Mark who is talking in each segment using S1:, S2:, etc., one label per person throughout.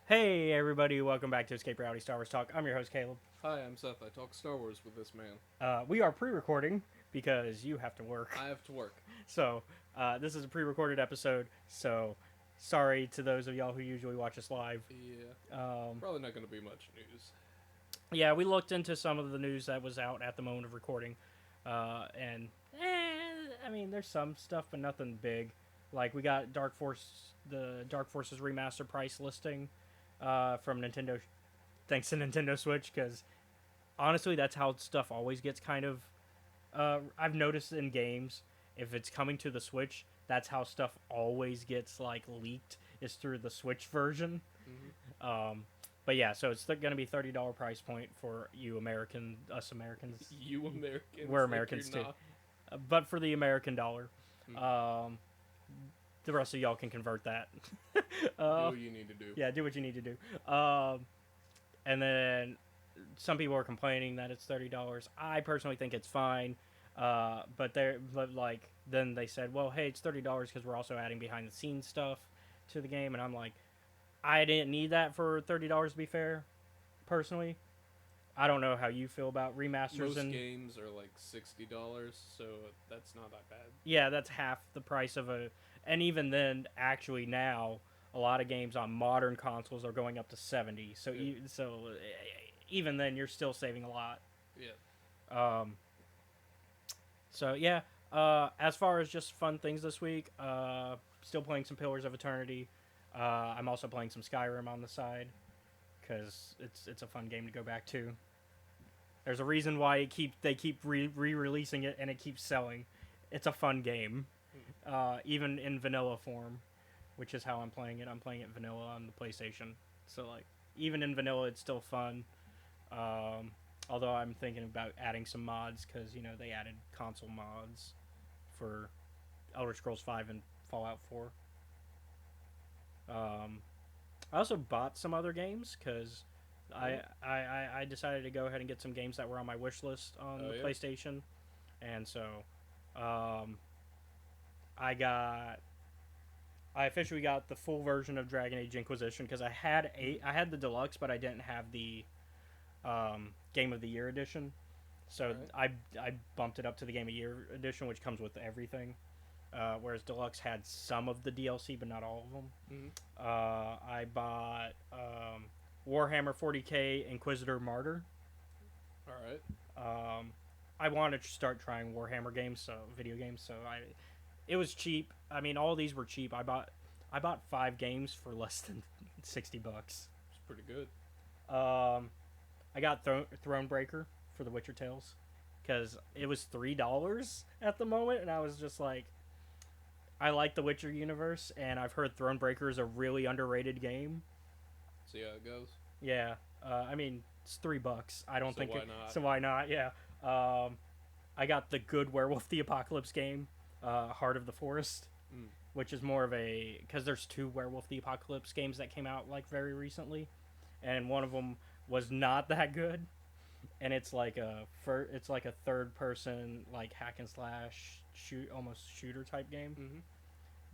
S1: Hey everybody, welcome back to Escape Reality Star Wars Talk. I'm your host Caleb.
S2: Hi, I'm Seth. I talk Star Wars with this man.
S1: We are pre-recording because you have to work.
S2: I have to work.
S1: So this is a pre-recorded episode. So sorry to those of y'all who usually watch us live.
S2: Yeah.
S1: Um,
S2: Probably not going to be much news.
S1: yeah, we looked into some of the news that was out at the moment of recording, and I mean, there's some stuff, but nothing big. Like we got the Dark Forces remaster price listing from Nintendo, thanks to Nintendo Switch, because honestly, that's how stuff always gets kind of. I've noticed in games, if it's coming to the Switch, that's how stuff always gets like leaked. Is through the Switch version.
S2: Mm-hmm.
S1: Um, but yeah, so it's going to be $30 price point for you us Americans.
S2: You Americans.
S1: We're Americans too,
S2: not.
S1: but for the American dollar,
S2: Mm.
S1: um, the rest of y'all can convert that.
S2: Do what you need to do.
S1: Yeah, do what you need to do. And then some people are complaining that it's $30. I personally think it's fine. But like then they said, well, hey, it's $30 because we're also adding behind the scenes stuff to the game, and I'm like, I didn't need that for $30 to be fair. Personally, I don't know how you feel about remasters.
S2: Most games are like $60, so that's not that bad.
S1: Yeah, that's half the price of a, and even then, actually now a lot of games on modern consoles are going up to 70. So even then, you're still saving a lot.
S2: Yeah.
S1: Um, So yeah, as far as just fun things this week, still playing some Pillars of Eternity. I'm also playing some Skyrim on the side because it's a fun game to go back to. There's a reason why they keep re-releasing it and it keeps selling. It's a fun game, even in vanilla form, which is how I'm playing it. I'm playing it vanilla on the PlayStation, so like even in vanilla, it's still fun. Um, Although I'm thinking about adding some mods because they added console mods for Elder Scrolls 5 and Fallout 4. I also bought some other games because I decided to go ahead and get some games that were on my wish list on the PlayStation, and so um, I officially got the full version of Dragon Age Inquisition because I had the deluxe, but I didn't have the Game of the Year edition. So right. I bumped it up to the Game of the Year edition, which comes with everything. Whereas Deluxe had some of the DLC, but not all of them.
S2: Mm-hmm.
S1: I bought Warhammer 40k Inquisitor Martyr.
S2: All right.
S1: I wanted to start trying Warhammer games, video games. So it was cheap. I mean, all these were cheap. I bought 5 games for less than $60.
S2: It's pretty good.
S1: I got Thronebreaker for the Witcher Tales because it was $3 at the moment, and I was just like, I like the Witcher universe, and I've heard Thronebreaker is a really underrated game.
S2: See how it goes.
S1: Yeah, I mean it's $3. I don't think
S2: why not?
S1: So why not? Yeah. I got the good Werewolf the Apocalypse game, Heart of the Forest, which is more of a because there's 2 Werewolf the Apocalypse games that came out like very recently, and one of them was not that good, and it's like a third person like hack and slash almost shooter type game.
S2: Mm-hmm.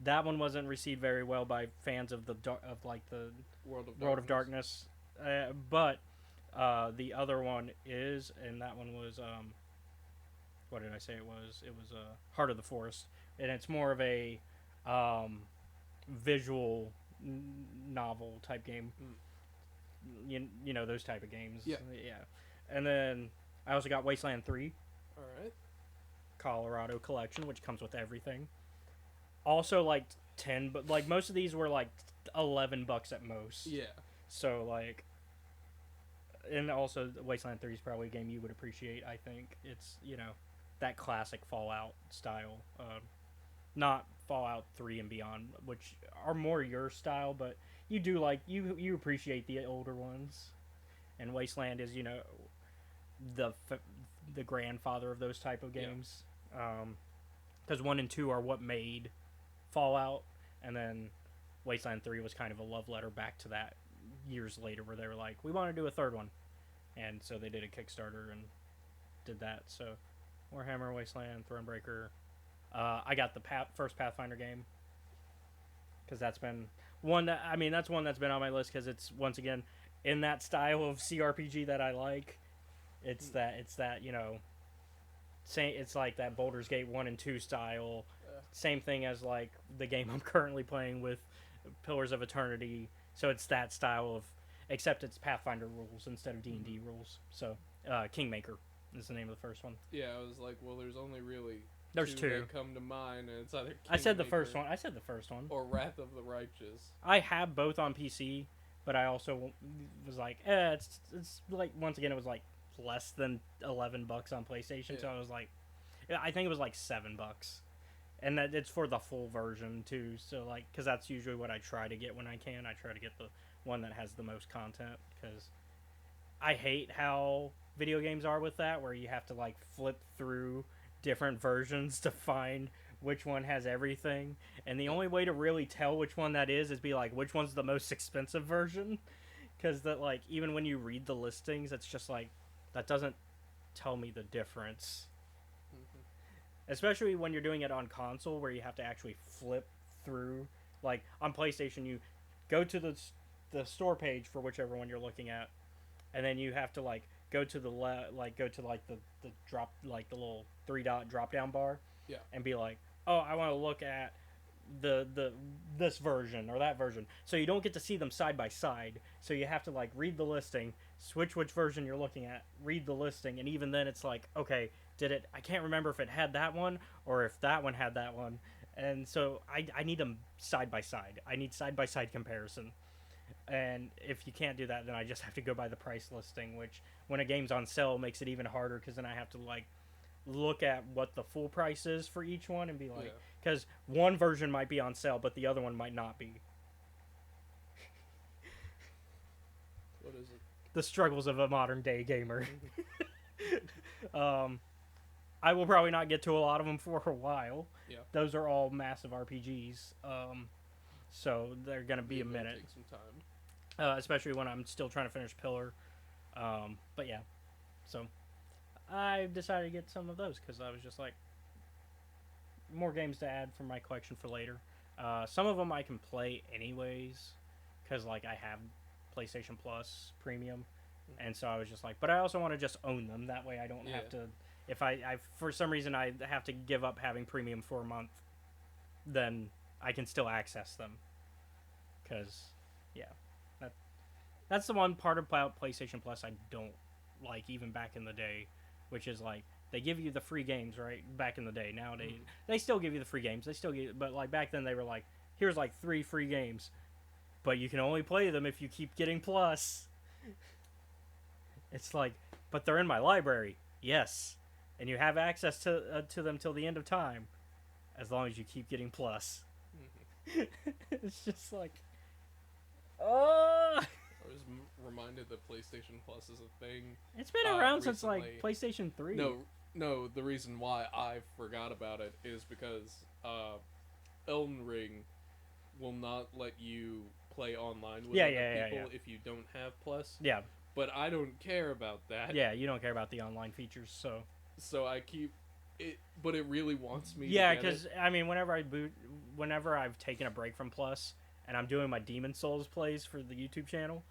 S1: That one wasn't received very well by fans of the World of Darkness, but the other one is, and that one was what did I say it was? It was Heart of the Forest, and it's more of a visual novel type game. You know those type of games.
S2: Yeah.
S1: And then I also got Wasteland 3.
S2: All right.
S1: Colorado Collection, which comes with everything. Also like 10, but like most of these were like $11 at most.
S2: Yeah.
S1: So like, and also Wasteland 3 is probably a game you would appreciate. I think it's that classic Fallout style, not Fallout 3 and beyond, which are more your style, but you do like you appreciate the older ones, and Wasteland is the grandfather of those type of games, because 1 and 2 are what made Fallout, and then Wasteland 3 was kind of a love letter back to that years later, where they were like, we want to do a third one, and so they did a Kickstarter and did that. So Warhammer, Wasteland, Thronebreaker. I got the first Pathfinder game because that's been one that I mean that's one that's been on my list because it's once again in that style of CRPG that I like. It's that say it's like that Baldur's Gate 1 and 2 style. Same thing as like the game I'm currently playing with Pillars of Eternity. So it's that style of, except it's Pathfinder rules instead of D&D rules. So Kingmaker is the name of the first one.
S2: Yeah, I was like, well, there's only really
S1: There's two.
S2: that come to mind, and it's either
S1: I said the
S2: Kingmaker
S1: first one.
S2: or Wrath of the Righteous.
S1: I have both on PC, but I also was like, it's like once again it was like less than $11 on PlayStation, so I was like, I think it was like $7, and that it's for the full version too. So like, because that's usually what I try to get when I can. I try to get the one that has the most content because I hate how video games are with that, where you have to like flip through different versions to find which one has everything, and the only way to really tell which one that is be like which one's the most expensive version, because that like even when you read the listings it's just like that doesn't tell me the difference, especially when you're doing it on console where you have to actually flip through. Like on PlayStation you go to the store page for whichever one you're looking at, and then you have to like go to the go to like the drop, like the little 3-dot drop down bar, and be like, oh, I want to look at this version or that version. So you don't get to see them side by side. So you have to like read the listing, switch which version you're looking at, read the listing, and even then it's like, okay, I can't remember if it had that one or if that one had that one. And so I need them side by side. I need side by side comparison. And if you can't do that, then I just have to go by the price listing, which when a game's on sale makes it even harder because then I have to like look at what the full price is for each one and be like, because one version might be on sale but the other one might not be.
S2: What is it?
S1: The struggles of a modern day gamer. I will probably not get to a lot of them for a while. Those are all massive RPGs, so they're gonna be a minute.
S2: Take some time.
S1: Especially when I'm still trying to finish Pillar. But yeah, so I decided to get some of those because I was just like, more games to add for my collection for later. Some of them I can play anyways because like I have PlayStation Plus Premium, and so I was just like, but I also want to just own them. That way I don't have to, if I for some reason I have to give up having Premium for a month, then I can still access them. Because, that's the one part about PlayStation Plus I don't like, even back in the day, which is like they give you the free games, right? Back in the day. Nowadays they still give you the free games. They still give, but like back then they were like, here's like 3 free games, but you can only play them if you keep getting Plus. It's like, but they're in my library, yes, and you have access to them till the end of time, as long as you keep getting Plus. It's just like,
S2: I was reminded that PlayStation Plus is a thing.
S1: It's been around
S2: recently.
S1: since like PlayStation 3.
S2: No. The reason why I forgot about it is because Elden Ring will not let you play online with other people if you don't have Plus.
S1: Yeah.
S2: But I don't care about that.
S1: Yeah, you don't care about the online features, so.
S2: So I keep it, but it really wants me.
S1: Yeah, because I mean, whenever I've taken a break from Plus and I'm doing my Demon Souls plays for the YouTube channel,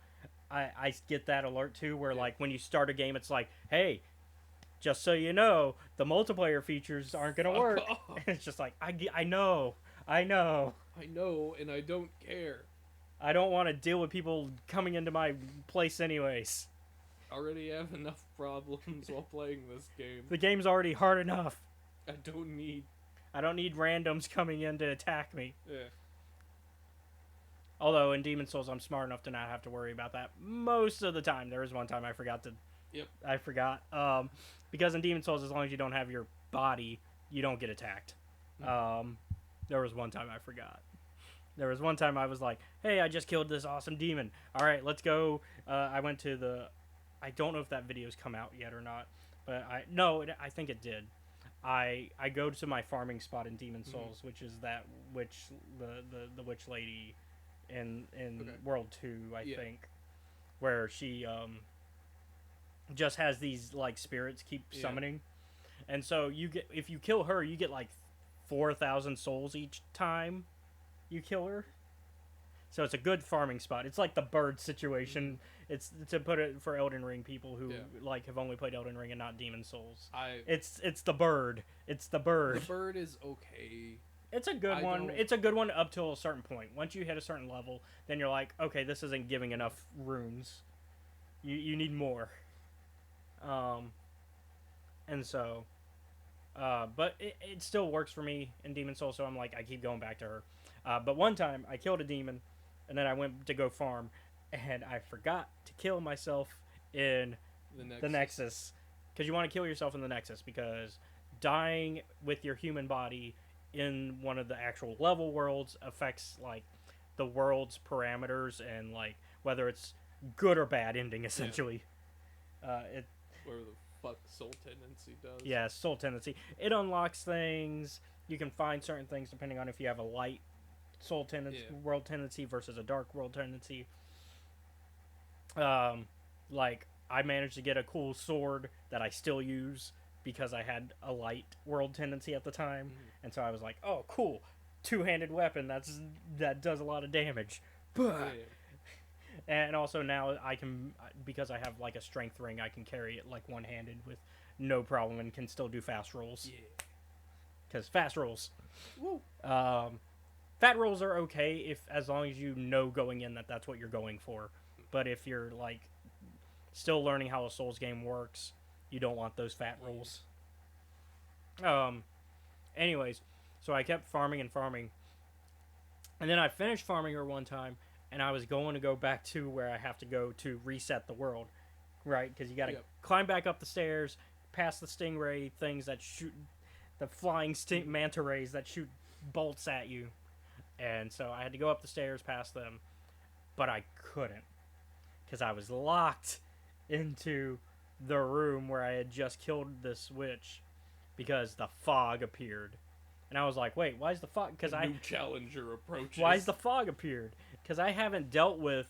S1: I get that alert too, where like when you start a game, it's like, hey, just so you know, the multiplayer features aren't gonna work. And it's just like, I know, and
S2: I don't care.
S1: I don't want to deal with people coming into my place anyways.
S2: I already have enough problems while playing this game.
S1: The game's already hard enough.
S2: I don't need
S1: randoms coming in to attack me.
S2: Yeah.
S1: Although in Demon Souls, I'm smart enough to not have to worry about that most of the time. There was one time I forgot to.
S2: Yep.
S1: I forgot. Because in Demon Souls, as long as you don't have your body, you don't get attacked. There was one time I forgot. There was one time I was like, hey, I just killed this awesome demon. All right, let's go. I went to the... I don't know if that video's come out yet or not. But I think it did. I go to my farming spot in Demon Souls, which is that witch, the witch lady in World 2, I think. Where she just has these like spirits keep summoning. And so if you kill her, you get like 4,000 souls each time you kill her. So it's a good farming spot. It's like the bird situation. It's to put it for Elden Ring people who like have only played Elden Ring and not Demon Souls. It's the bird. It's the bird.
S2: The bird is okay.
S1: It's a good one. It's a good one up till a certain point. Once you hit a certain level, then you're like, okay, this isn't giving enough runes. You need more. And so, but it still works for me in Demon Souls. So I'm like, I keep going back to her. But one time I killed a demon, and then I went to go farm, and I forgot to kill myself in the Nexus. Because you want to kill yourself in the Nexus, because dying with your human body in one of the actual level worlds affects like the world's parameters and like whether it's good or bad ending essentially. It
S2: whatever the fuck Soul Tendency does.
S1: Yeah, Soul Tendency. It unlocks things. You can find certain things depending on if you have a light Soul Tendency, world tendency versus a dark world tendency. Like I managed to get a cool sword that I still use because I had a light world tendency at the time, and so I was like, "Oh, cool, two-handed weapon that does a lot of damage." And also now I can, because I have like a strength ring, I can carry it like one-handed with no problem and can still do fast rolls. Yeah, because fast rolls. Woo. Fat rolls are okay if as long as you know going in that that's what you're going for, but if you're like still learning how a Souls game works, you don't want those fat rolls. Anyways, so I kept farming and farming. And then I finished farming her one time, and I was going to go back to where I have to go to reset the world, right? Because you got to climb back up the stairs, past the stingray things that shoot, the flying manta rays that shoot bolts at you. And so I had to go up the stairs past them, but I couldn't because I was locked into the room where I had just killed this witch because the fog appeared. And I was like, wait, why is the fog? Because
S2: new challenger approaches.
S1: Why is the fog appeared? Because I haven't dealt with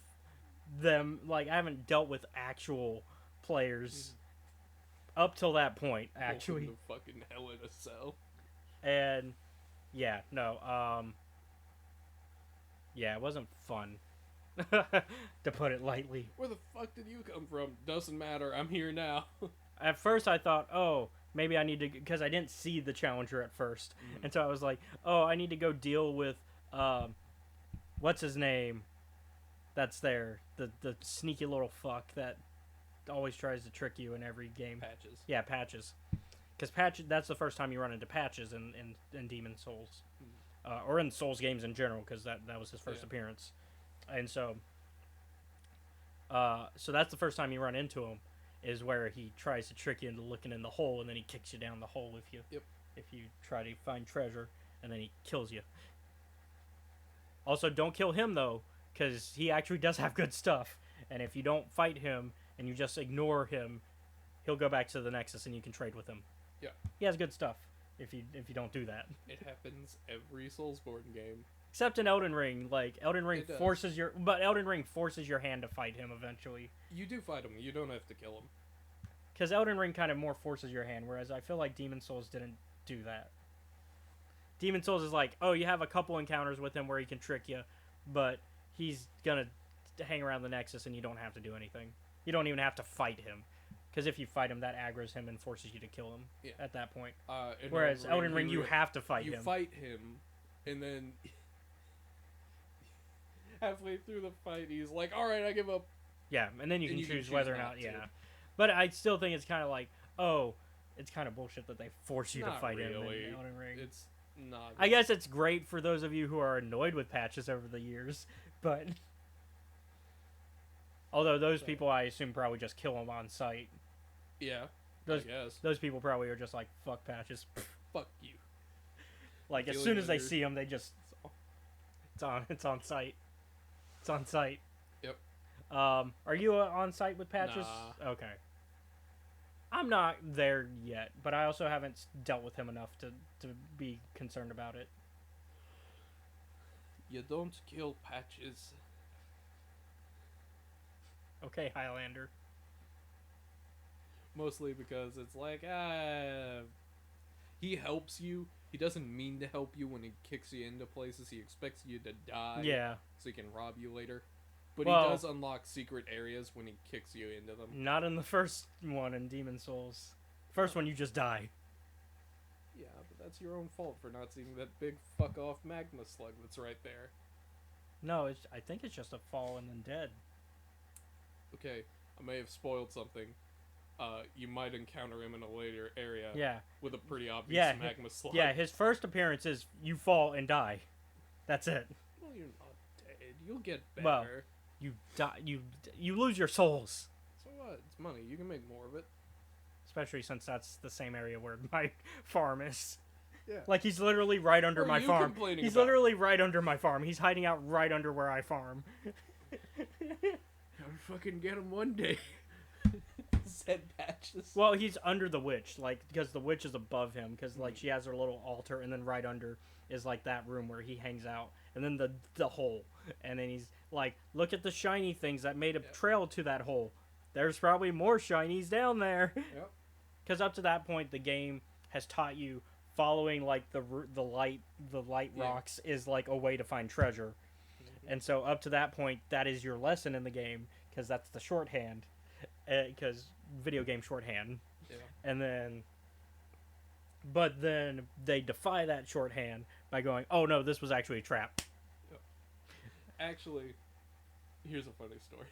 S1: them, like, I haven't dealt with actual players up till that point, actually.
S2: Welcome to fucking hell in a cell.
S1: And, yeah, no, yeah, it wasn't fun. To put it lightly.
S2: Where the fuck did you come from? Doesn't matter, I'm here now.
S1: At first I thought, oh, maybe I need to, because I didn't see the challenger at first. And so I was like, oh, I need to go deal with, what's his name that's there? The sneaky little fuck that always tries to trick you in every game.
S2: Patches.
S1: Yeah, Patches. Because Patches, that's the first time you run into Patches in Demon Souls. Or in Souls games in general, because that was his first appearance. And so, so that's the first time you run into him, is where he tries to trick you into looking in the hole, and then he kicks you down the hole if you try to find treasure, and then he kills you. Also, don't kill him though, because he actually does have good stuff, and if you don't fight him and you just ignore him, he'll go back to the Nexus and you can trade with him.
S2: Yeah,
S1: he has good stuff. If you don't do that,
S2: it happens every Soulsborne game.
S1: Except in Elden Ring, like Elden Ring forces your hand to fight him eventually.
S2: You do fight him. You don't have to kill him.
S1: Because Elden Ring kind of more forces your hand, whereas I feel like Demon Souls didn't do that. Demon Souls is like, oh, you have a couple encounters with him where he can trick you, but he's gonna hang around the Nexus and you don't have to do anything. You don't even have to fight him. Because if you fight him, that aggroes him and forces you to kill him at that point. Whereas Elden Ring, you have to fight him.
S2: You fight him, and then halfway through the fight, he's like, alright, I give up.
S1: Yeah, and then you can choose whether or not, But I still think it's kind of like, oh, it's kind of bullshit that they force you to fight him in Elden Ring.
S2: It's not.
S1: I guess it's great for those of you who are annoyed with Patches over the years, but... Although those people, I assume, probably just kill him on sight.
S2: Yeah,
S1: I
S2: guess.
S1: Those people probably are just like, fuck Patches.
S2: Fuck you.
S1: Like, as soon as they see him, they just... It's on sight. It's on sight.
S2: Yep.
S1: Are you on site with Patches?
S2: Nah.
S1: Okay. I'm not there yet, but I also haven't dealt with him enough to be concerned about it.
S2: You don't kill Patches.
S1: Okay, Highlander.
S2: Mostly because it's like, he helps you. He doesn't mean to help you when he kicks you into places. He expects you to die.
S1: Yeah.
S2: So he can rob you later. But
S1: well,
S2: he does unlock secret areas when he kicks you into them.
S1: Not in the first one in Demon Souls. First one, you just die.
S2: Yeah, but that's your own fault for not seeing that big fuck off magma slug that's right there.
S1: No, I think it's just a fallen and dead.
S2: Okay, I may have spoiled something. You might encounter him in a later area.
S1: Yeah.
S2: With a pretty obvious magma slug.
S1: Yeah, his first appearance is you fall and die. That's it.
S2: Well, you're not dead. You'll get better.
S1: Well, you die. You lose your souls.
S2: So what? It's money. You can make more of it.
S1: Especially since that's the same area where my farm is.
S2: Yeah.
S1: Like, he's literally right under my farm. He's literally right under my farm. He's hiding out right under where I farm.
S2: I'll fucking get him one day. Said Patches.
S1: Well, he's under the witch, like, because the witch is above him, because, like, she has her little altar, and then right under is, like, that room where he hangs out, and then the hole. And then he's like, look at the shiny things that made a trail to that hole. There's probably more shinies down there.
S2: Yep.
S1: Because up to that point, the game has taught you following like the light rocks is like a way to find treasure, and so up to that point, that is your lesson in the game because that's the shorthand, because video game shorthand.
S2: Yeah.
S1: And then, but then they defy that shorthand by going, "Oh no, this was actually a trap."
S2: Yep. Actually, here's a funny story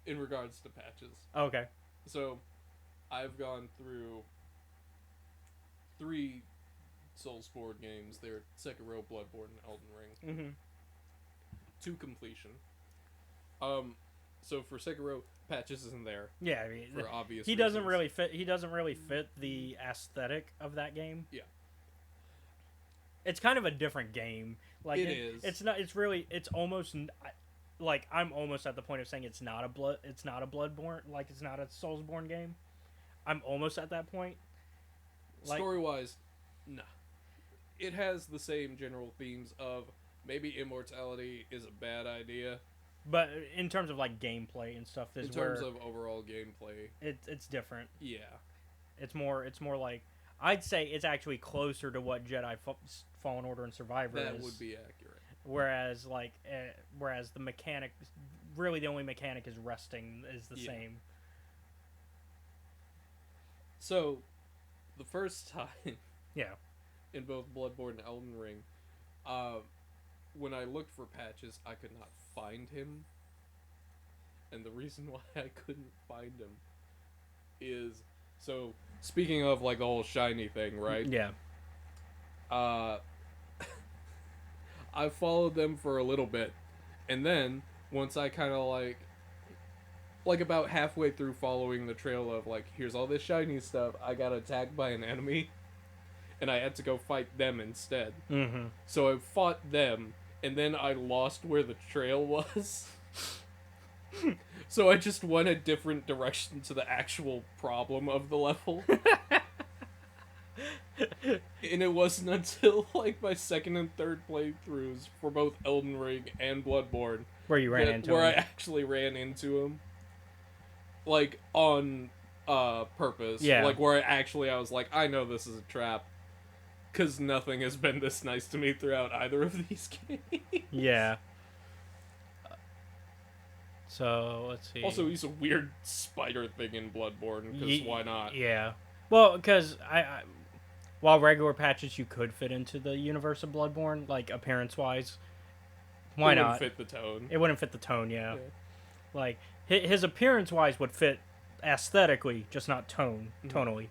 S2: in regards to Patches.
S1: Okay.
S2: So, I've gone through 3 Soulsborne games. They're Sekiro, Bloodborne, and Elden Ring.
S1: Mm-hmm.
S2: To completion. So for Sekiro, Patches isn't there.
S1: Yeah, I mean,
S2: for obvious
S1: he
S2: reasons.
S1: doesn't really fit. He doesn't really fit the aesthetic of that game.
S2: Yeah.
S1: It's kind of a different game. Like
S2: it is.
S1: It's not. It's really. It's almost. Like I'm almost at the point of saying it's not a Bloodborne. Like it's not a Soulsborne game. I'm almost at that point. Like,
S2: story-wise, nah. It has the same general themes of maybe immortality is a bad idea.
S1: But in terms of like gameplay and stuff,
S2: in terms of overall gameplay,
S1: it's different.
S2: Yeah,
S1: it's more like I'd say it's actually closer to what Jedi Fallen Order and Survivor is.
S2: That would be accurate.
S1: Whereas the mechanic, really the only mechanic is resting is the same.
S2: So, the first time,
S1: yeah,
S2: in both Bloodborne and Elden Ring, when I looked for Patches, I could not find him. And the reason why I couldn't find him is, so, speaking of, like, the whole shiny thing, right?
S1: Yeah.
S2: I followed them for a little bit. And then, once I kind of, like, about halfway through following the trail of, like, here's all this shiny stuff, I got attacked by an enemy. And I had to go fight them instead.
S1: Mm-hmm.
S2: So I fought them, and then I lost where the trail was. So I just went a different direction to the actual problem of the level. And it wasn't until, like, my second and third playthroughs for both Elden Ring and Bloodborne
S1: where you ran into him.
S2: Where I actually ran into him. Like, on purpose.
S1: Yeah.
S2: Like, where I was like, I know this is a trap. Because nothing has been this nice to me throughout either of these games.
S1: Yeah. So, let's see.
S2: Also, he's a weird spider thing in Bloodborne, because why not?
S1: Yeah. Well, because while regular Patches you could fit into the universe of Bloodborne, like, appearance-wise, why not?
S2: It wouldn't fit the tone.
S1: It wouldn't fit the tone, yeah. Like, his appearance-wise would fit aesthetically, just not tonally.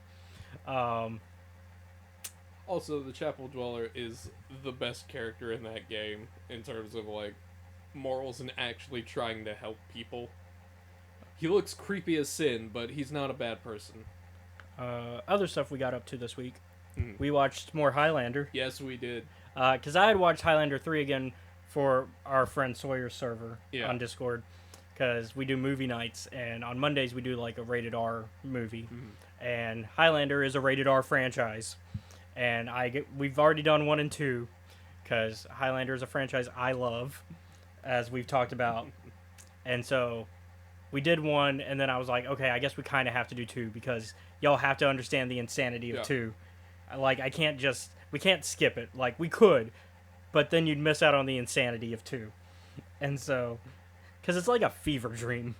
S2: Also, the Chapel Dweller is the best character in that game in terms of, like, morals and actually trying to help people. He looks creepy as sin, but he's not a bad person.
S1: Other stuff we got up to this week. We watched more Highlander.
S2: Yes, we did.
S1: Because I had watched Highlander 3 again for our friend Sawyer's server on Discord. Because we do movie nights, and on Mondays we do, like, a rated R movie. And Highlander is a rated R franchise. And we've already done 1 and 2, because Highlander is a franchise I love, as we've talked about. And so we did 1, and then I was like, okay, I guess we kind of have to do 2, because y'all have to understand the insanity of 2. Like, we can't skip it. Like, we could, but then you'd miss out on the insanity of 2. And so, because it's like a fever dream.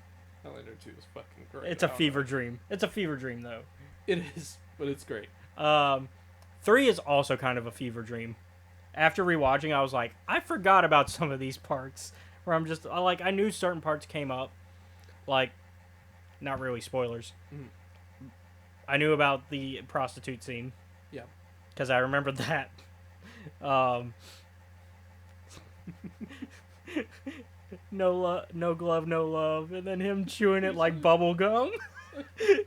S2: Highlander 2 is fucking great.
S1: It's a fever dream. It's a fever dream, though.
S2: It is, but it's great.
S1: 3 is also kind of a fever dream. After rewatching, I was like, I forgot about some of these parts. Where I'm just, like, I knew certain parts came up. Like, not really spoilers.
S2: Mm-hmm.
S1: I knew about the prostitute scene.
S2: Yeah.
S1: Because I remembered that. No glove, no love. And then him chewing it like bubble gum.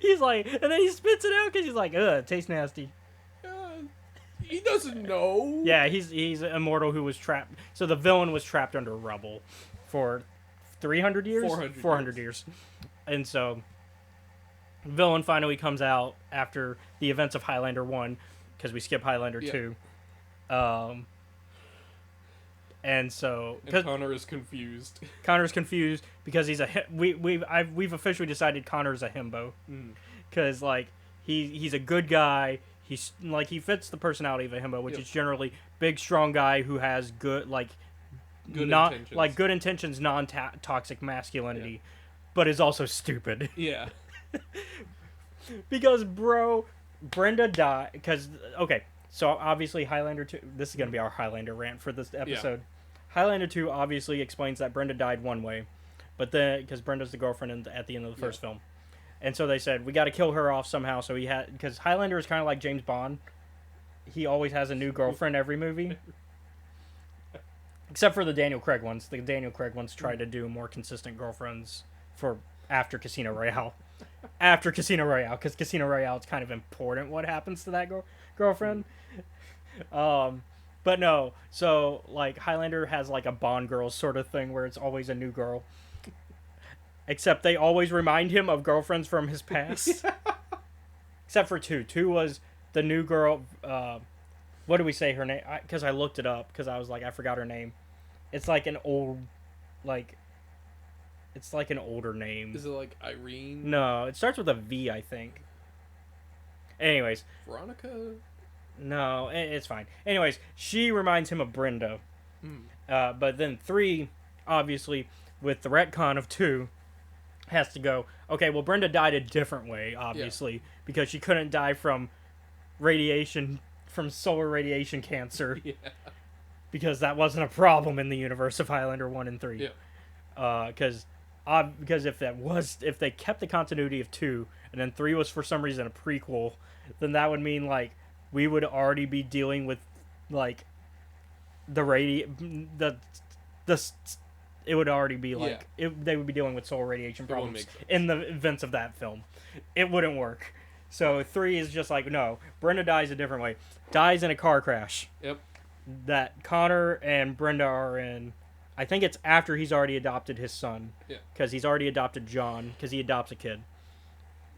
S1: He's like, and then he spits it out because he's like, ugh, it tastes nasty.
S2: He doesn't know.
S1: Yeah, he's an immortal who was trapped. So the villain was trapped under rubble for 300 years? 400 years. And so the villain finally comes out after the events of Highlander 1, because we skip Highlander 2. And so
S2: Connor is confused.
S1: Connor's confused because he's we've officially decided Connor's a himbo. Because like he's a good guy. He's like, he fits the personality of a himbo, which is generally big, strong guy who has good intentions, non-toxic masculinity, but is also stupid.
S2: Yeah.
S1: Because Brenda died. So obviously Highlander 2. This is gonna be our Highlander rant for this episode. Yeah. Highlander 2 obviously explains that Brenda died one way, but then because Brenda's the girlfriend at the end of the first film. And so they said, we got to kill her off somehow. So because Highlander is kind of like James Bond. He always has a new girlfriend every movie. Except for the Daniel Craig ones. The Daniel Craig ones try to do more consistent girlfriends for after Casino Royale. After Casino Royale. Because Casino Royale, it's kind of important what happens to that girlfriend. But no. So, like, Highlander has like a Bond girl sort of thing where it's always a new girl. Except they always remind him of girlfriends from his past. Except for 2. 2 was the new girl. What do we say her name? Because I looked it up because I was like, I forgot her name. It's like an old, it's like an older name.
S2: Is it like Irene?
S1: No, it starts with a V, I think. Anyways.
S2: Veronica?
S1: No, it's fine. Anyways, she reminds him of Brenda. But then 3, obviously, with the retcon of 2, has to go, okay, well, Brenda died a different way, obviously, because she couldn't die from solar radiation cancer, because that wasn't a problem in the universe of Highlander 1 and 3. Because if they kept the continuity of 2, and then 3 was for some reason a prequel, then that would mean, like, we would already be dealing with, like, it would already be like they would be dealing with solar radiation problems in the events of that film. It wouldn't work. So 3 is just like, no, Brenda dies a different way. Dies in a car crash.
S2: Yep.
S1: That Connor and Brenda are in. I think it's after he's already adopted his son.
S2: Yeah.
S1: Because he's already adopted John. Because he adopts a kid.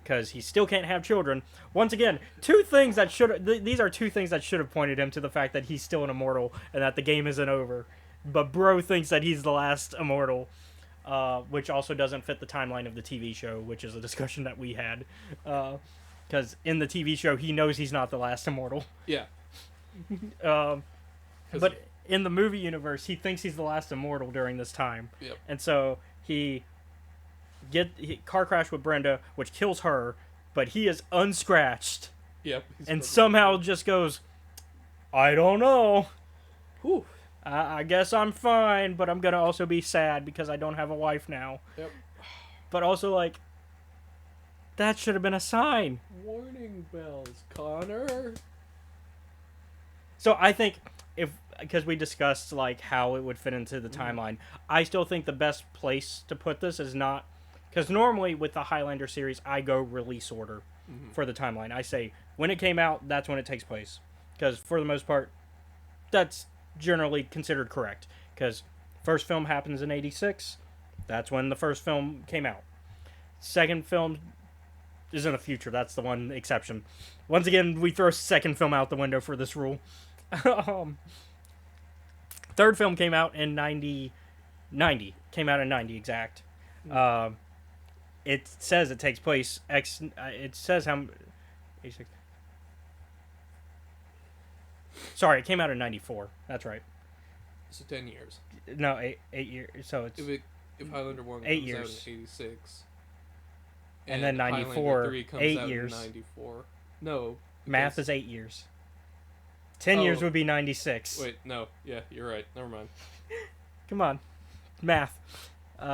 S1: Because he still can't have children. Once again, these are 2 things that should have pointed him to the fact that he's still an immortal and that the game isn't over. But bro thinks that he's the last immortal, which also doesn't fit the timeline of the TV show, which is a discussion that we had. Because in the TV show, he knows he's not the last immortal.
S2: Yeah.
S1: But in the movie universe, he thinks he's the last immortal during this time.
S2: Yep.
S1: And so he car crash with Brenda, which kills her, but he is unscratched.
S2: Yep.
S1: And somehow just goes, I don't know.
S2: Whew.
S1: I guess I'm fine, but I'm going to also be sad because I don't have a wife now.
S2: Yep.
S1: But also, like, that should have been a sign.
S2: Warning bells, Connor.
S1: So I think because we discussed, like, how it would fit into the timeline, I still think the best place to put this is not, because normally with the Highlander series, I go release order for the timeline. I say, when it came out, that's when it takes place. Because for the most part, that's generally considered correct, because first film happens in 86. That's when the first film came out. Second film is in the future. That's the one exception. Once again, we throw second film out the window for this rule. Third film came out in 90. Came out in 90 exact. It says it takes place it says how 86. Sorry, it came out in 94. That's right.
S2: So 10 years.
S1: No, 8 years. So it's
S2: If Highlander 1
S1: 8
S2: comes
S1: years.
S2: out in 86.
S1: And then 94,
S2: Highlander 3 comes
S1: 8
S2: out
S1: years.
S2: in 94. No.
S1: Math is 8 years. 10 years would be 96.
S2: Wait, no. Yeah, you're right. Never mind.
S1: Come on. Math.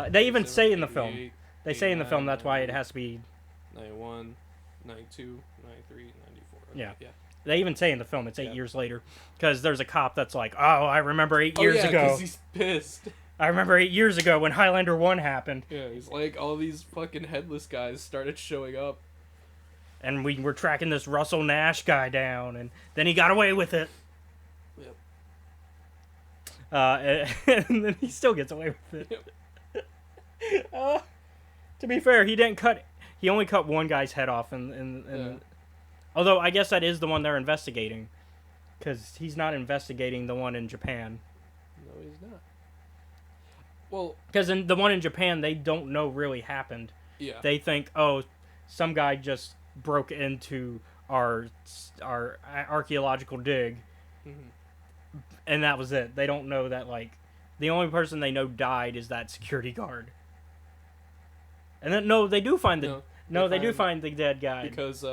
S1: They even say in the film. They say in the film that's why it has to be
S2: 91, 92, 93, 94. Okay,
S1: Yeah.
S2: yeah.
S1: They even say in the film it's 8 years later. Because there's a cop that's like, oh, I remember 8 years ago.
S2: because he's pissed.
S1: I remember 8 years ago when Highlander 1 happened.
S2: Yeah, he's like, all these fucking headless guys started showing up.
S1: And we were tracking this Russell Nash guy down, and then he got away with it.
S2: Yep.
S1: And then he still gets away with it. Yep. To be fair, he only cut one guy's head off, and although I guess that is the one they're investigating, because he's not investigating the one in Japan.
S2: No, he's not. Well,
S1: because in the one in Japan, they don't know really happened.
S2: Yeah.
S1: They think, oh, some guy just broke into our archaeological dig, and that was it. They don't know that, like, the only person they know died is that security guard. And then they do find the they do find the dead guy
S2: because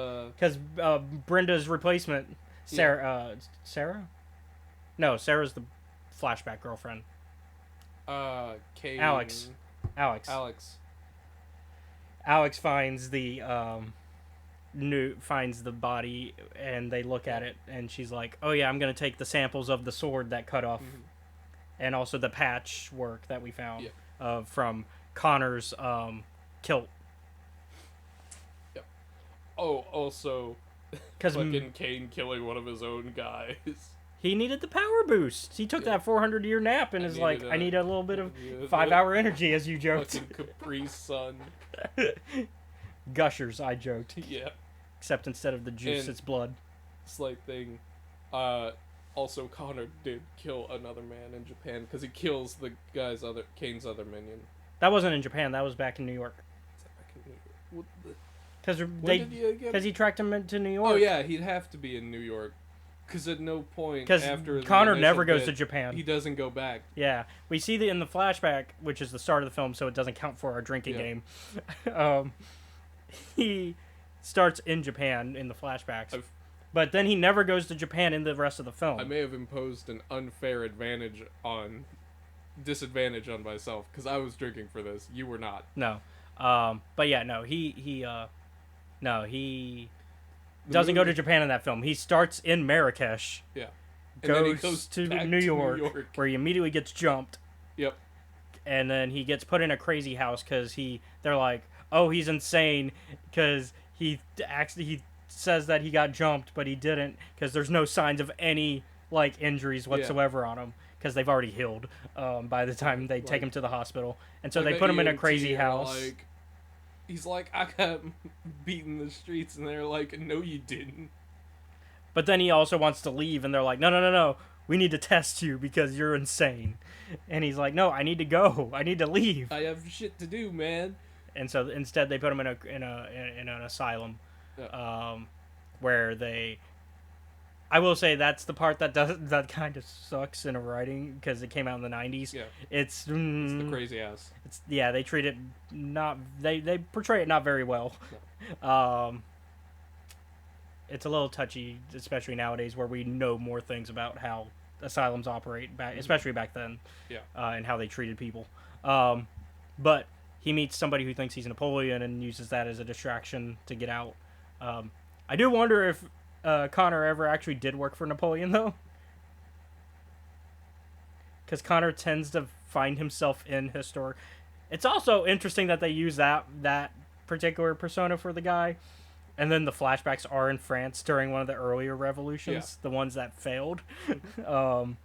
S1: Brenda's replacement, Sarah. No, Sarah's the flashback girlfriend. Alex finds the finds the body, and they look at it, and she's like, oh yeah, I'm gonna take the samples of the sword that cut off, and also the patchwork that we found from Connor's kilt.
S2: Yep. Oh, also,
S1: because
S2: fucking Kane killing one of his own guys.
S1: He needed the power boost. He took that 400-year nap and is like, I need a little bit of 5-hour energy, as you joked.
S2: Fucking Capri Sun.
S1: Gushers, I joked.
S2: Yeah.
S1: Except instead of the juice, it's blood.
S2: Slight thing. Also, Connor did kill another man in Japan because he kills the Kane's other minion.
S1: That wasn't in Japan. That was back in New York.
S2: Is that back in New York?
S1: Because he tracked him into New York.
S2: Oh yeah, he'd have to be in New York. Because at no point after
S1: Connor never goes to Japan.
S2: He doesn't go back.
S1: Yeah, we see in the flashback, which is the start of the film, so it doesn't count for our drinking game. He starts in Japan in the flashbacks, but then he never goes to Japan in the rest of the film.
S2: I may have imposed an unfair disadvantage on myself because I was drinking for this. You were not.
S1: No, but yeah, no, he doesn't go to Japan in that film. He starts in Marrakesh.
S2: Yeah.
S1: Goes to New York, where he immediately gets jumped.
S2: Yep.
S1: And then he gets put in a crazy house because they're like, oh, he's insane because he says that he got jumped, but he didn't because there's no signs of any like injuries whatsoever on him because they've already healed by the time they take him to the hospital. And so they put him in a crazy house.
S2: He's like, I got beaten in the streets, and they're like, no, you didn't.
S1: But then he also wants to leave, and they're like, no, we need to test you because you're insane. And he's like, no, I need to go. I need to leave.
S2: I have shit to do, man.
S1: And so instead, they put him in an asylum, where they. I will say that's the part that kind of sucks in a writing because it came out in the 90s.
S2: Yeah,
S1: it's
S2: the crazy ass.
S1: They treat it they portray it not very well.
S2: No.
S1: It's a little touchy, especially nowadays where we know more things about how asylums operate especially back then.
S2: Yeah.
S1: And how they treated people. But he meets somebody who thinks he's Napoleon and uses that as a distraction to get out. I do wonder if Connor ever actually did work for Napoleon, though. Because Connor tends to find himself in historic. It's also interesting that they use that particular persona for the guy. And then the flashbacks are in France during one of the earlier revolutions. The ones that failed. Because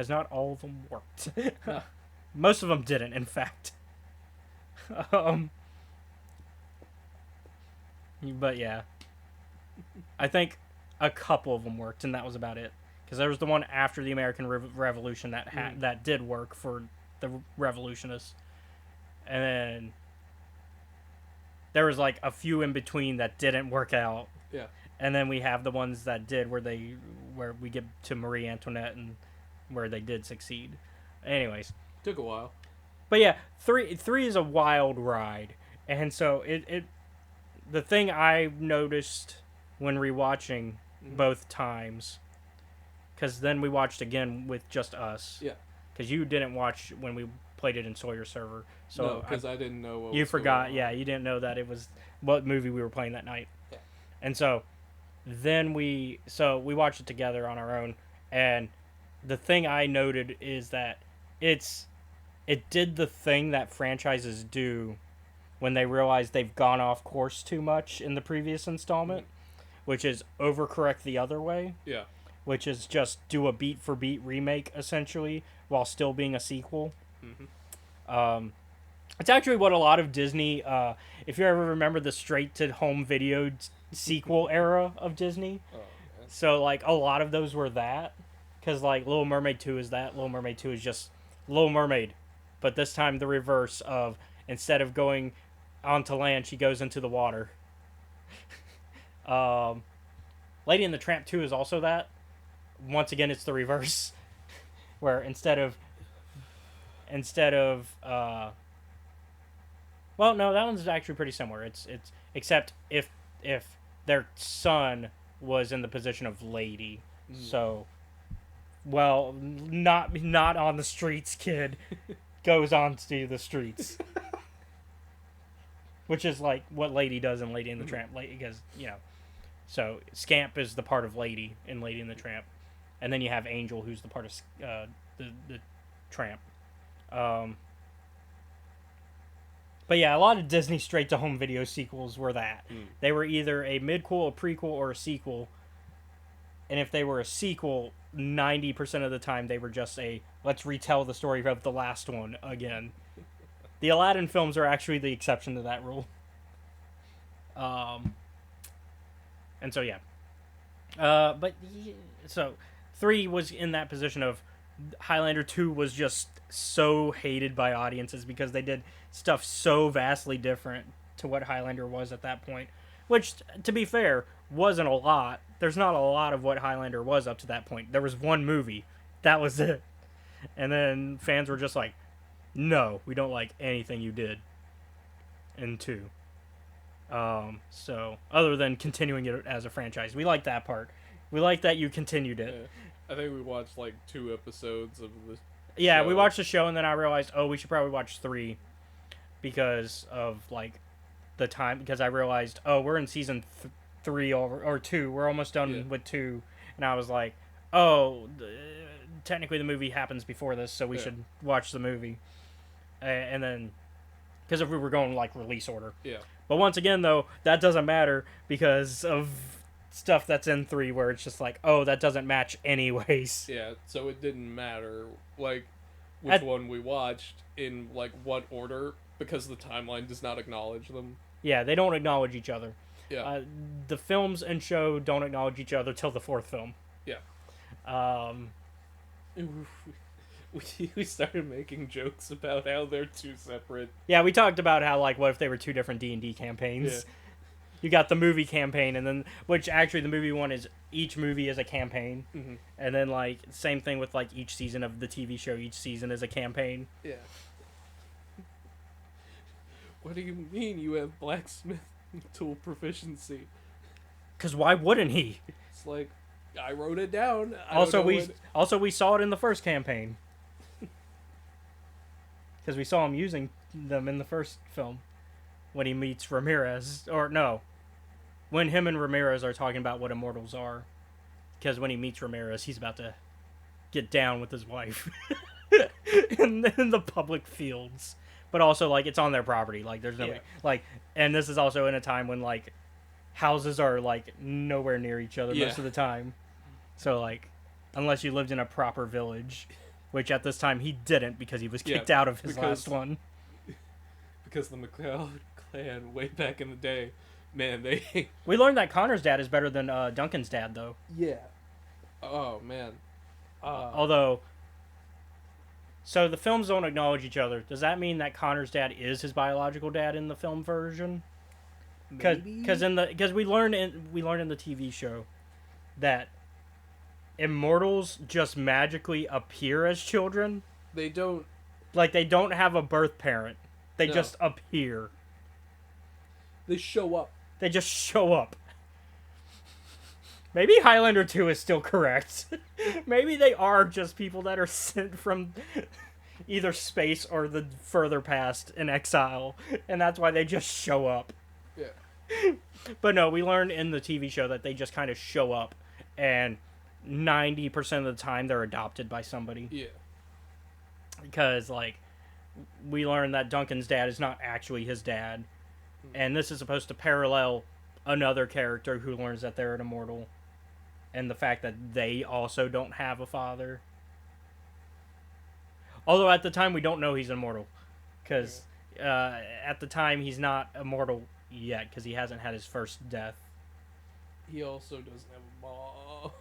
S1: not all of them worked. Most of them didn't, in fact. But yeah. I think a couple of them worked, and that was about it. Because there was the one after the American Revolution that did work for the revolutionists, and then there was like a few in between that didn't work out.
S2: Yeah.
S1: and then we have the ones that did where we get to Marie Antoinette and where they did succeed. Anyways,
S2: took a while,
S1: but yeah, three is a wild ride, and so it the thing I noticed when rewatching both times, because then we watched again with just us.
S2: Yeah.
S1: Because you didn't watch when we played it in Sawyer's server. So
S2: no, because I didn't know what
S1: you
S2: was
S1: forgot.
S2: going on.
S1: Yeah, you didn't know that it was what movie we were playing that night.
S2: Yeah.
S1: And so then we watched it together on our own, and the thing I noted is that it did the thing that franchises do when they realize they've gone off course too much in the previous installment, which is overcorrect the other way.
S2: Yeah.
S1: Which is just do a beat for beat remake essentially while still being a sequel. It's actually what a lot of Disney, if you ever remember the straight to home video sequel era of Disney.
S2: Oh, okay.
S1: So like a lot of those were that, because like Little Mermaid 2 is that. Little Mermaid 2 is just Little Mermaid, but this time the reverse of, instead of going onto land, she goes into the water. Lady and the Tramp 2 is also that. Once again, it's the reverse, where instead of well, no, that one's actually pretty similar. It's except if their son was in the position of lady, so well, not on the streets, kid goes on to the streets, which is like what Lady does in Lady and the Tramp, because so Scamp is the part of Lady in Lady and the Tramp. And then you have Angel, who's the part of the Tramp. But yeah, a lot of Disney straight-to-home video sequels were that. They were either a midquel, a prequel, or a sequel. And if they were a sequel, 90% of the time they were just let's retell the story of the last one again. The Aladdin films are actually the exception to that rule. And so, yeah. So 3 was in that position of Highlander 2 was just so hated by audiences because they did stuff so vastly different to what Highlander was at that point, which, to be fair, wasn't a lot. There's not a lot of what Highlander was up to that point. There was one movie. That was it. And then fans were just like, no, we don't like anything you did in 2. So, other than continuing it as a franchise, we like that part. We like that you continued it.
S2: Yeah. I think we watched like 2 episodes of the
S1: show. We watched the show, and then I realized, we should probably watch 3 because of like the time. Because I realized, we're in season 3 or 2. We're almost done with 2, and I was like, technically the movie happens before this, so we should watch the movie. And then, because if we were going like release order, But once again, though, that doesn't matter because of stuff that's in 3 where it's just like, that doesn't match anyways.
S2: Yeah, so it didn't matter, like, which one we watched in, like, what order, because the timeline does not acknowledge them.
S1: Yeah, they don't acknowledge each other.
S2: Yeah.
S1: The films and show don't acknowledge each other till the 4th film.
S2: Yeah. We started making jokes about how they're 2 separate.
S1: Yeah, we talked about how, like, what if they were 2 different D&D campaigns? Yeah. You got the movie campaign, and then, which actually the movie one is, each movie is a campaign.
S2: Mm-hmm.
S1: And then, like, same thing with, like, each season of the TV show, each season is a campaign.
S2: Yeah. What do you mean you have blacksmith tool proficiency?
S1: Because why wouldn't he?
S2: It's like, I wrote it down.
S1: Also, we saw it in the first campaign. Because we saw him using them in the first film. When he meets Ramirez. Or, no. When him and Ramirez are talking about what immortals are. Because when he meets Ramirez, he's about to get down with his wife. in the public fields. But also, like, it's on their property. Like, there's no... Like, and this is also in a time when, like, houses are, like, nowhere near each other most of the time. So, like, unless you lived in a proper village. Which at this time he didn't because he was kicked out of his last one.
S2: Because the McLeod clan, way back in the day, man, they...
S1: We learned that Connor's dad is better than Duncan's dad, though.
S2: Yeah. Oh, man.
S1: Although... So the films don't acknowledge each other. Does that mean that Connor's dad is his biological dad in the film version? Because we learned in the TV show that immortals just magically appear as children.
S2: They don't
S1: have a birth parent. They just appear.
S2: They show up.
S1: They just show up. Maybe Highlander 2 is still correct. Maybe they are just people that are sent from either space or the further past in exile, and that's why they just show up.
S2: Yeah.
S1: But no, we learned in the TV show that they just kind of show up, and 90% of the time they're adopted by somebody.
S2: Yeah.
S1: Because, like, we learned that Duncan's dad is not actually his dad, and this is supposed to parallel another character who learns that they're an immortal, and the fact that they also don't have a father. Although at the time we don't know he's immortal, because at the time he's not immortal yet, because he hasn't had his first death.
S2: He also doesn't have a mom.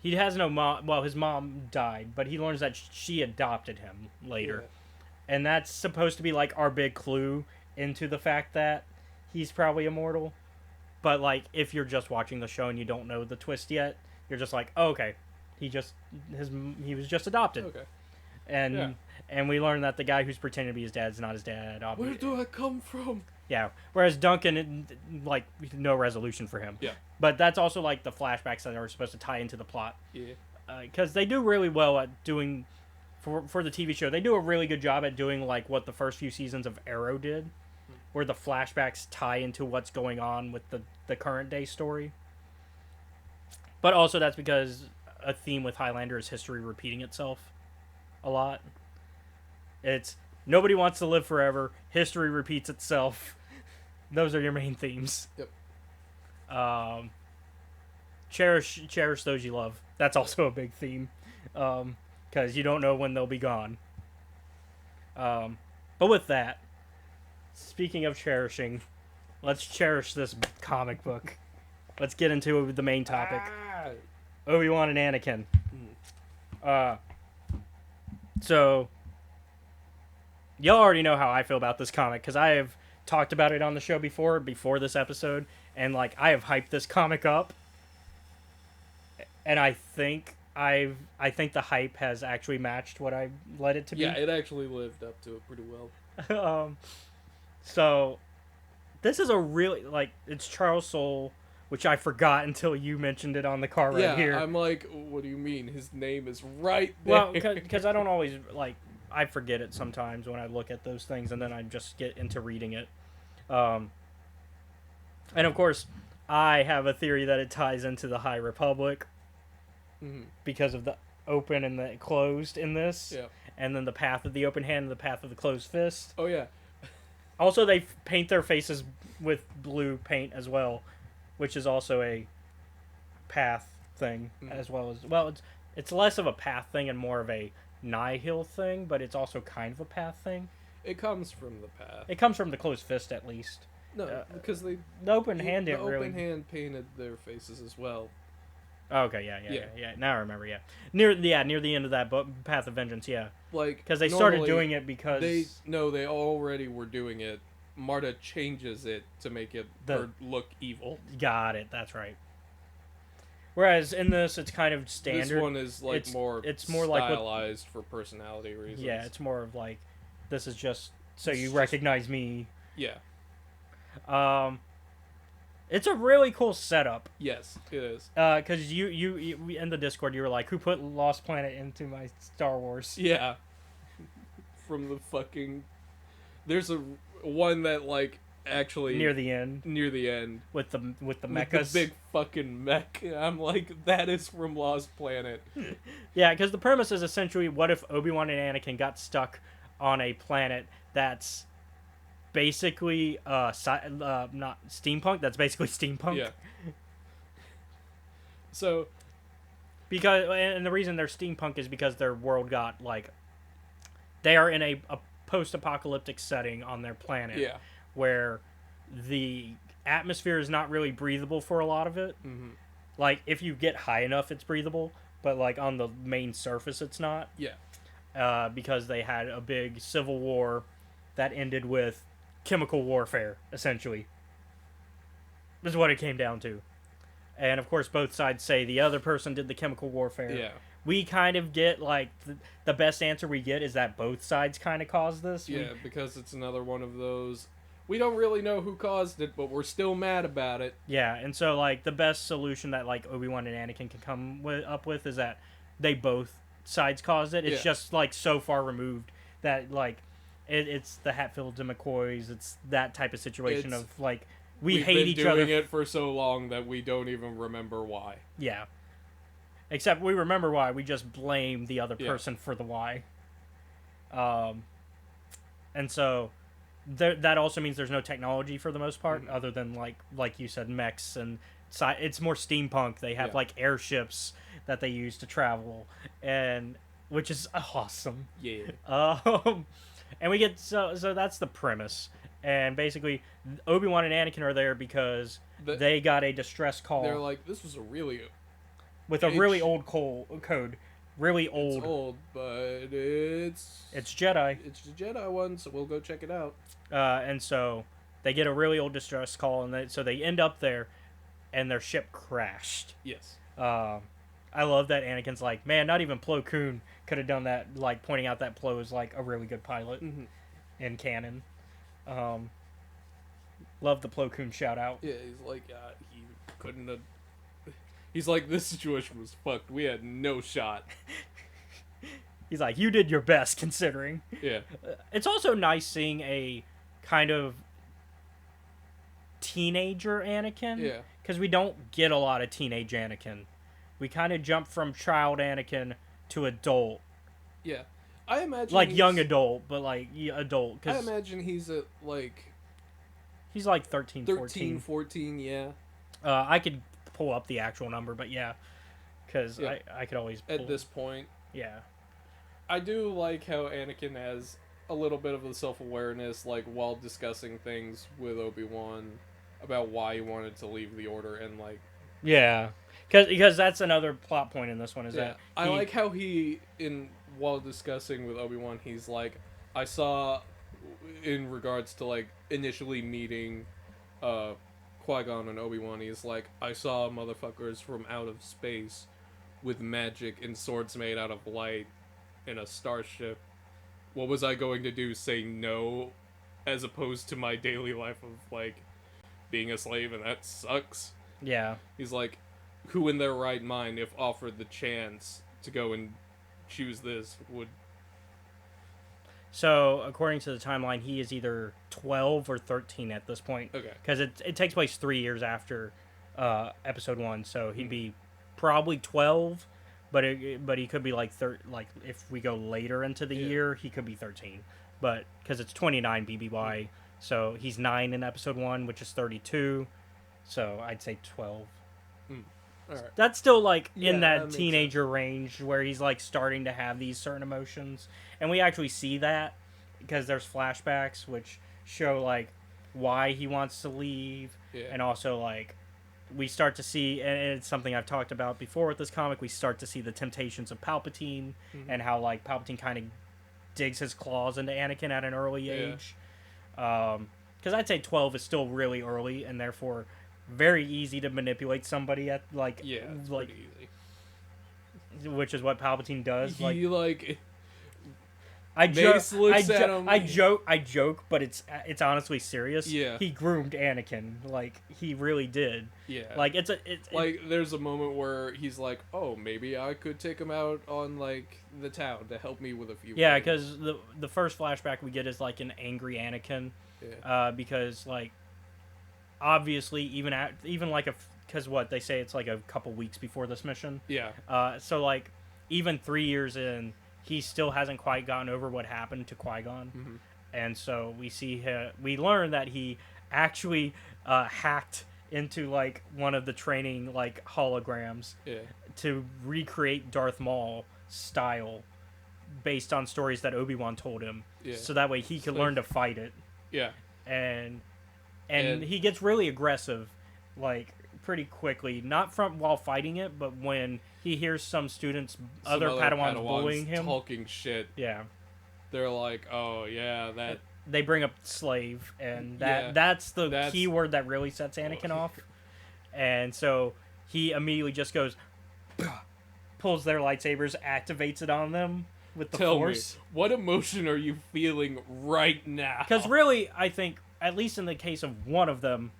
S1: He has no mom. Well, his mom died, but he learns that she adopted him later. Yeah. And that's supposed to be like our big clue into the fact that he's probably immortal. But like, if you're just watching the show and you don't know the twist yet, you're just like, oh, okay, he was just adopted.
S2: Okay.
S1: And we learn that the guy who's pretending to be his dad is not his dad.
S2: Obviously. Where do I come from?
S1: Yeah. Whereas Duncan, like, no resolution for him.
S2: Yeah.
S1: But that's also like the flashbacks that are supposed to tie into the plot.
S2: Yeah.
S1: Because they do really well at doing, for the TV show, they do a really good job at doing like what the first few seasons of Arrow did, where the flashbacks tie into what's going on with the current day story. But also that's because a theme with Highlander is history repeating itself a lot. It's nobody wants to live forever. History repeats itself. Those are your main themes.
S2: Yep.
S1: Cherish those you love. That's also a big theme. Because you don't know when they'll be gone. But with that, speaking of cherishing, let's cherish this comic book. Let's get into the main topic. Obi-Wan and Anakin. So, y'all already know how I feel about this comic, because I have talked about it on the show before this episode, and like I have hyped this comic up, and I think the hype has actually matched what I led it to be.
S2: Yeah, it actually lived up to it pretty well.
S1: So this is a really, like, it's Charles Soule, which I forgot until you mentioned it on the car right here.
S2: Yeah, I'm like, what do you mean? His name is right there.
S1: Well, because I don't always, like, I forget it sometimes when I look at those things, and then I just get into reading it. And of course, I have a theory that it ties into the High Republic, because of the open and the closed in this.
S2: Yeah.
S1: And then the path of the open hand and the path of the closed fist.
S2: Oh, yeah.
S1: Also, they paint their faces with blue paint as well, which is also a path thing as well as... Well, it's less of a path thing and more of a nihil thing, but it's also kind of a path thing.
S2: It comes from the path.
S1: It comes from the closed fist, at least.
S2: No, because the
S1: open hand didn't really...
S2: The open hand painted their faces as well.
S1: Okay, yeah. Now I remember, yeah. Near the end of that book, Path of Vengeance, yeah.
S2: Like,
S1: because they started doing it because...
S2: They already were doing it. Marta changes it to make it look evil.
S1: Got it, that's right. Whereas in this, it's kind of standard.
S2: This one is like it's more stylized for personality reasons.
S1: Yeah, it's more of like, this is just so you recognize me.
S2: Yeah.
S1: It's a really cool setup.
S2: Yes, it is.
S1: Because you in the Discord, you were like, who put Lost Planet into my Star Wars?
S2: Yeah. From the fucking... There's a one that, like, actually...
S1: Near the end. With the mechas.
S2: With the big fucking mech. I'm like, that is from Lost Planet.
S1: Yeah, because the premise is essentially, what if Obi-Wan and Anakin got stuck on a planet that's basically not steampunk, that's basically steampunk.
S2: Yeah. So
S1: and the reason they're steampunk is because their world got, like, they are in a post-apocalyptic setting on their planet.
S2: Yeah.
S1: Where the atmosphere is not really breathable for a lot of it. Like, if you get high enough, it's breathable, but like on the main surface it's not.
S2: Yeah.
S1: Because they had a big civil war that ended with chemical warfare, essentially. Is what it came down to. And of course, both sides say the other person did the chemical warfare.
S2: Yeah.
S1: We kind of get like the best answer we get is that both sides kind of caused this.
S2: Yeah, because it's another one of those. We don't really know who caused it, but we're still mad about it.
S1: Yeah, and so like the best solution that like Obi-Wan and Anakin can up with is that they both sides caused it. It's just like so far removed that like it's the Hatfields and McCoys. It's that type of situation of like we hate each other.
S2: We've been doing it for so long that we don't even remember why.
S1: Yeah. Except we remember why. We just blame the other person for the why. And so that also means there's no technology for the most part, other than like you said, mechs, and it's more steampunk. They have like airships that they use to travel, and which is awesome.
S2: Yeah.
S1: And we get so that's the premise, and basically Obi-Wan and Anakin are there because they got a distress call.
S2: They're like, this was a really
S1: really old code. Really old.
S2: It's old, but it's
S1: Jedi.
S2: It's the Jedi one, so we'll go check it out.
S1: And so they get a really old distress call, and so they end up there, and their ship crashed.
S2: Yes.
S1: I love that Anakin's like, man, not even Plo Koon could have done that, like pointing out that Plo is like a really good pilot in canon. Love the Plo Koon shout out.
S2: Yeah, he's like, he couldn't have. He's like, this situation was fucked. We had no shot.
S1: He's like, you did your best considering.
S2: Yeah.
S1: It's also nice seeing a kind of teenager Anakin.
S2: Yeah.
S1: Because we don't get a lot of teenage Anakin. We kind of jump from child Anakin to adult.
S2: Yeah. I imagine
S1: like young adult, but like adult.
S2: I imagine he's at like...
S1: He's like 13, 14.
S2: 14, yeah.
S1: I could pull up the actual number, but yeah. Because I could always pull.
S2: At this point.
S1: Yeah.
S2: I do like how Anakin has a little bit of the self-awareness, like, while discussing things with Obi-Wan about why he wanted to leave the Order, and, like...
S1: Yeah. Because that's another plot point in this one, is that...
S2: I like how while discussing with Obi-Wan, he's like, I saw, in regards to, like, initially meeting Qui-Gon and Obi-Wan, he's like, I saw motherfuckers from out of space with magic and swords made out of light in a starship. What was I going to do? Say no, as opposed to my daily life of, like, being a slave, and that sucks?
S1: Yeah.
S2: He's like, who in their right mind, if offered the chance to go and choose this, would...
S1: So, according to the timeline, he is either 12 or 13 at this point.
S2: Okay.
S1: Because it takes place 3 years after Episode 1, so he'd be probably 12, but he could be like if we go later into the year, he could be 13. But because it's 29 BBY, so he's 9 in Episode 1, which is 32. So I'd say 12.
S2: All right.
S1: That's still like in that teenager range where he's like starting to have these certain emotions, and we actually see that because there's flashbacks which show like why he wants to leave, and also like we start to see, and it's something I've talked about before with this comic, we start to see the temptations of Palpatine and how like Palpatine kind of digs his claws into Anakin at an early age. Because I'd say 12 is still really early, and therefore very easy to manipulate somebody at like
S2: pretty easy.
S1: Which is what Palpatine does.
S2: He
S1: I joke, but it's honestly serious.
S2: Yeah.
S1: He groomed Anakin, like he really did.
S2: Yeah.
S1: Like
S2: there's a moment where he's like, oh, maybe I could take him out on like the town to help me with a few.
S1: Yeah, because the first flashback we get is like an angry Anakin.
S2: Yeah.
S1: Because like obviously even like because what they say it's like a couple weeks before this mission.
S2: Yeah.
S1: So like even 3 years in, he still hasn't quite gotten over what happened to Qui-Gon. And so we learn that he actually hacked into like one of the training like holograms to recreate Darth Maul style based on stories that Obi-Wan told him. So that way he could learn to fight it.
S2: Yeah.
S1: And he gets really aggressive like pretty quickly, not while fighting it, but when he hears some students, other Padawans bullying him,
S2: talking shit.
S1: Yeah,
S2: they're like, "Oh yeah,
S1: they bring up slave, and that's the key word that really sets Anakin off. And so he immediately just goes, pulls their lightsabers, activates it on them with the Force.
S2: Me, what emotion are you feeling right now?
S1: Because really, I think, at least in the case of one of them,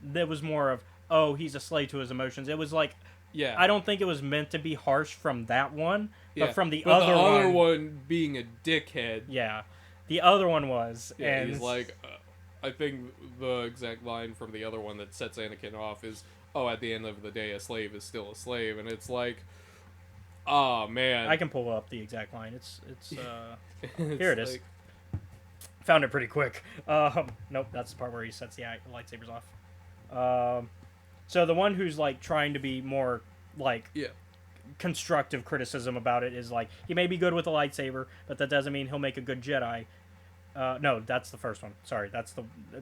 S1: there was more of, oh, he's a slave to his emotions. It was like, I don't think it was meant to be harsh from that one, but from the other
S2: one being a dickhead.
S1: Yeah, the other one was.
S2: Yeah, and he's like, I think the exact line from the other one that sets Anakin off is, oh, at the end of the day, a slave is still a slave. And it's like, oh, man.
S1: I can pull up the exact line. It's here it is. Like... Found it pretty quick. Nope, that's the part where he sets the lightsabers off. So the one who's like trying to be more like constructive criticism about it is like, he may be good with a lightsaber, but that doesn't mean he'll make a good Jedi. No, that's the first one. Sorry,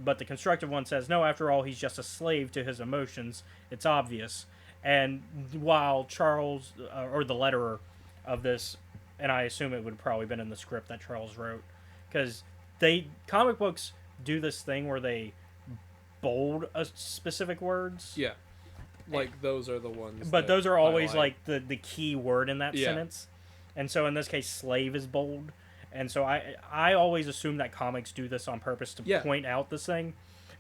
S1: but the constructive one says, no, after all, he's just a slave to his emotions. It's obvious. And while Charles, or the letterer of this, and I assume it would have probably been in the script that Charles wrote, because comic books do this thing where they bold specific words.
S2: Yeah. Like, those are the ones.
S1: But those are always, like, the key word in that sentence. And so, in this case, slave is bold. And so, I always assume that comics do this on purpose to point out this thing.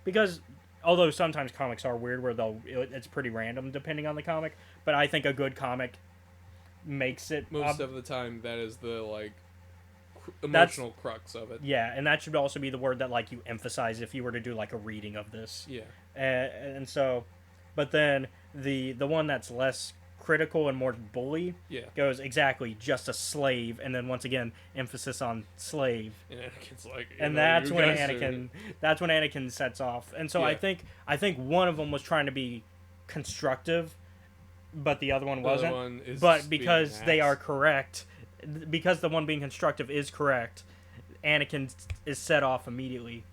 S1: Because, although sometimes comics are weird where it's pretty random depending on the comic. But I think a good comic makes it...
S2: Most of the time, that is the, like, emotional crux of it.
S1: Yeah, and that should also be the word that, like, you emphasize if you were to do, like, a reading of this.
S2: Yeah.
S1: And so... But then the one that's less critical and more bully goes exactly just a slave, and then once again emphasis on slave.
S2: And Anakin's like,
S1: and that's when Anakin sets off. And so I think one of them was trying to be constructive, but the other one wasn't. But because they are correct, because the one being constructive is correct, Anakin is set off immediately.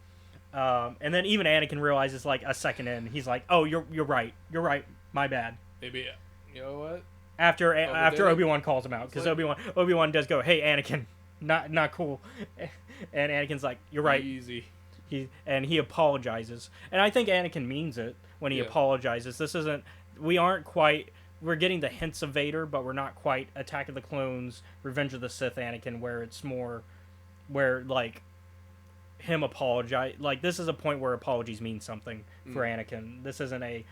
S1: And then even Anakin realizes, like, a second in, he's like, "Oh, you're right, my bad."
S2: Maybe, you know what?
S1: After Obi-Wan calls him out, because Obi-Wan does go, "Hey, Anakin, not cool," and Anakin's like, "You're right."
S2: Easy.
S1: He apologizes, and I think Anakin means it when he apologizes. We're getting the hints of Vader, but we're not quite Attack of the Clones, Revenge of the Sith Anakin, where it's more, where like. Him apologize, like, this is a point where apologies mean something for Anakin. This isn't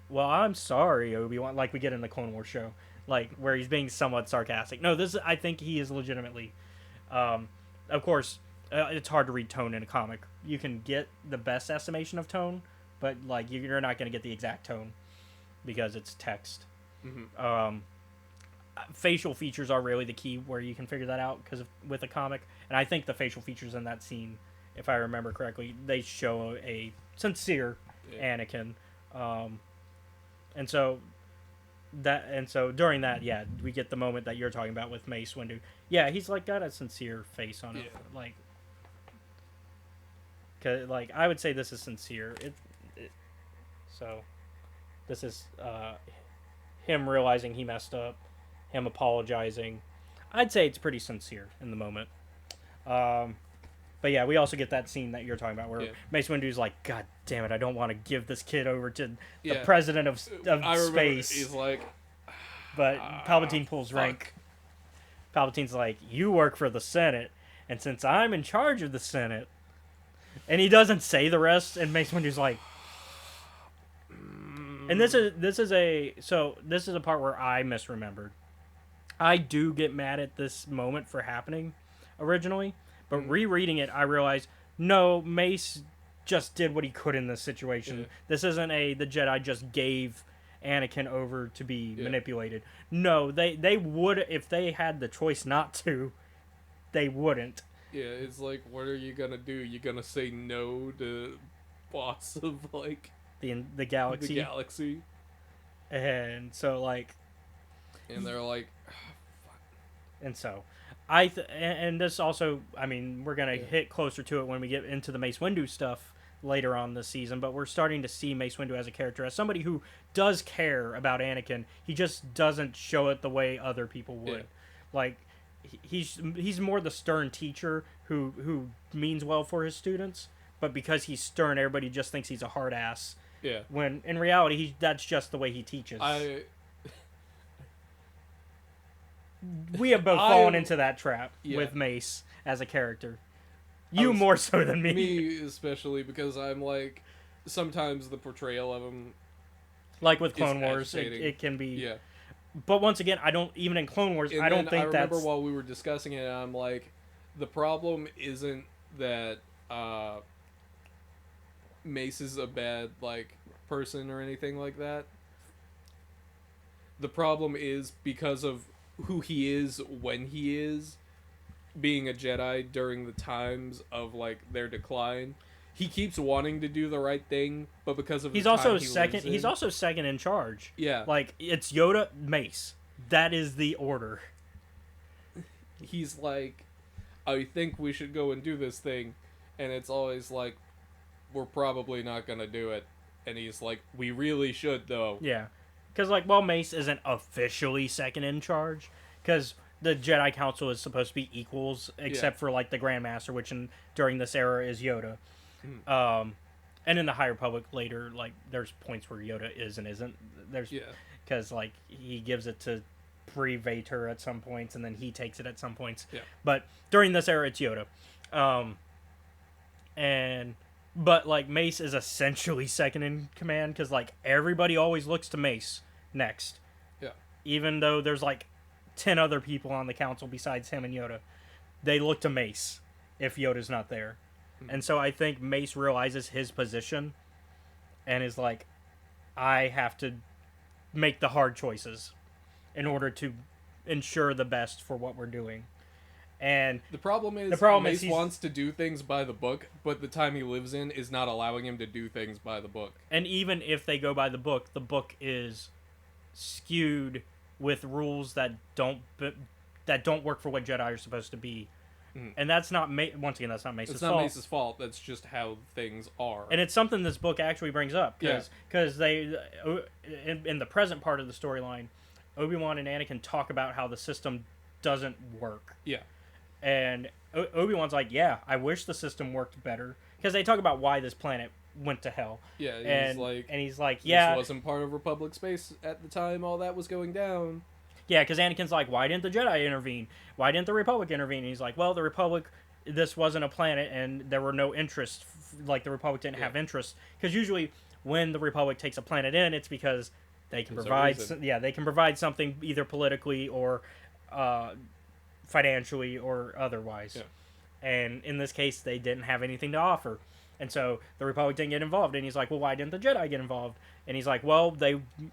S1: well, I'm sorry, Obi-Wan, like we get in the Clone Wars show, like where he's being somewhat sarcastic. No, I think he is legitimately, of course, it's hard to read tone in a comic. You can get the best estimation of tone, but like you're not going to get the exact tone because it's text. Facial features are really the key where you can figure that out with a comic, and I think the facial features in that scene, if I remember correctly, they show a sincere Anakin, and so during that, we get the moment that you're talking about with Mace Windu. Yeah, he's like got a sincere face on it, like, cause like I would say this is sincere. So this is him realizing he messed up, him apologizing. I'd say it's pretty sincere in the moment. But yeah, we also get that scene that you're talking about where Mace Windu's like, "God damn it, I don't want to give this kid over to the president of space."
S2: He's like,
S1: but Palpatine pulls rank. Palpatine's like, "You work for the Senate, and since I'm in charge of the Senate," and he doesn't say the rest. And Mace Windu's like, and this is a part where I misremembered. I do get mad at this moment for happening originally. But rereading it, I realized, no, Mace just did what he could in this situation. Yeah. This isn't the Jedi just gave Anakin over to be manipulated. No, they would, if they had the choice not to, they wouldn't.
S2: Yeah, it's like, what are you gonna do? You gonna say no to boss of, like...
S1: The galaxy?
S2: The galaxy.
S1: And so, like...
S2: And they're like...
S1: And so... and this also, I mean, we're going to hit closer to it when we get into the Mace Windu stuff later on this season, but we're starting to see Mace Windu as a character, as somebody who does care about Anakin. He just doesn't show it the way other people would. Like, he's more the stern teacher who means well for his students, but because he's stern, everybody just thinks he's a hard ass.
S2: Yeah.
S1: When in reality, that's just the way he teaches. We have both fallen into that trap with Mace as a character. You more so than me.
S2: Me especially, because I'm like, sometimes the portrayal of him,
S1: like with Clone Wars, it can be.
S2: Yeah.
S1: But once again, I don't even in Clone Wars. I don't think that's. I remember
S2: while we were discussing it, I'm like, the problem isn't that Mace is a bad like person or anything like that. The problem is because of who he is when he is being a Jedi during the times of like their decline. He keeps wanting to do the right thing, but because of
S1: he's also second in charge.
S2: Yeah,
S1: like it's Yoda, Mace. That is the order.
S2: He's like, I think we should go and do this thing, and it's always like, we're probably not gonna do it, and he's like, we really should though.
S1: Yeah, because like, well, Mace isn't officially second in charge, because the Jedi Council is supposed to be equals, except for like the Grandmaster, which during this era is Yoda. And in the High Republic later, like there's points where Yoda is and isn't. There's because like he gives it to Pre-Vader at some points, and then he takes it at some points.
S2: Yeah.
S1: But during this era, it's Yoda. But like Mace is essentially second in command because like everybody always looks to Mace next.
S2: Yeah.
S1: Even though there's like 10 other people on the council besides him and Yoda, they look to Mace if Yoda's not there. And so I think Mace realizes his position and is like, I have to make the hard choices in order to ensure the best for what we're doing. And
S2: the problem is Mace wants to do things by the book, but the time he lives in is not allowing him to do things by the book.
S1: And even if they go by the book is skewed with rules that don't work for what Jedi are supposed to be. And that's not once again, that's not Mace's fault.
S2: It's not Mace's fault. That's just how things are.
S1: And it's something this book actually brings up because they in the present part of the storyline, Obi-Wan and Anakin talk about how the system doesn't work.
S2: Yeah.
S1: And Obi-Wan's like, yeah, I wish the system worked better, because they talk about why this planet went to hell.
S2: Yeah,
S1: he's like, yeah,
S2: this wasn't part of Republic space at the time all that was going down.
S1: Yeah, because Anakin's like, why didn't the Jedi intervene? Why didn't the Republic intervene? And he's like, well, the Republic, this wasn't a planet, and there were no interests. Like, the Republic didn't have interests. Because usually, when the Republic takes a planet in, it's because they can provide. They can provide something either politically or financially or otherwise. Yeah. And in this case, they didn't have anything to offer. And so the Republic didn't get involved. And he's like, well, why didn't the Jedi get involved? And he's like, well,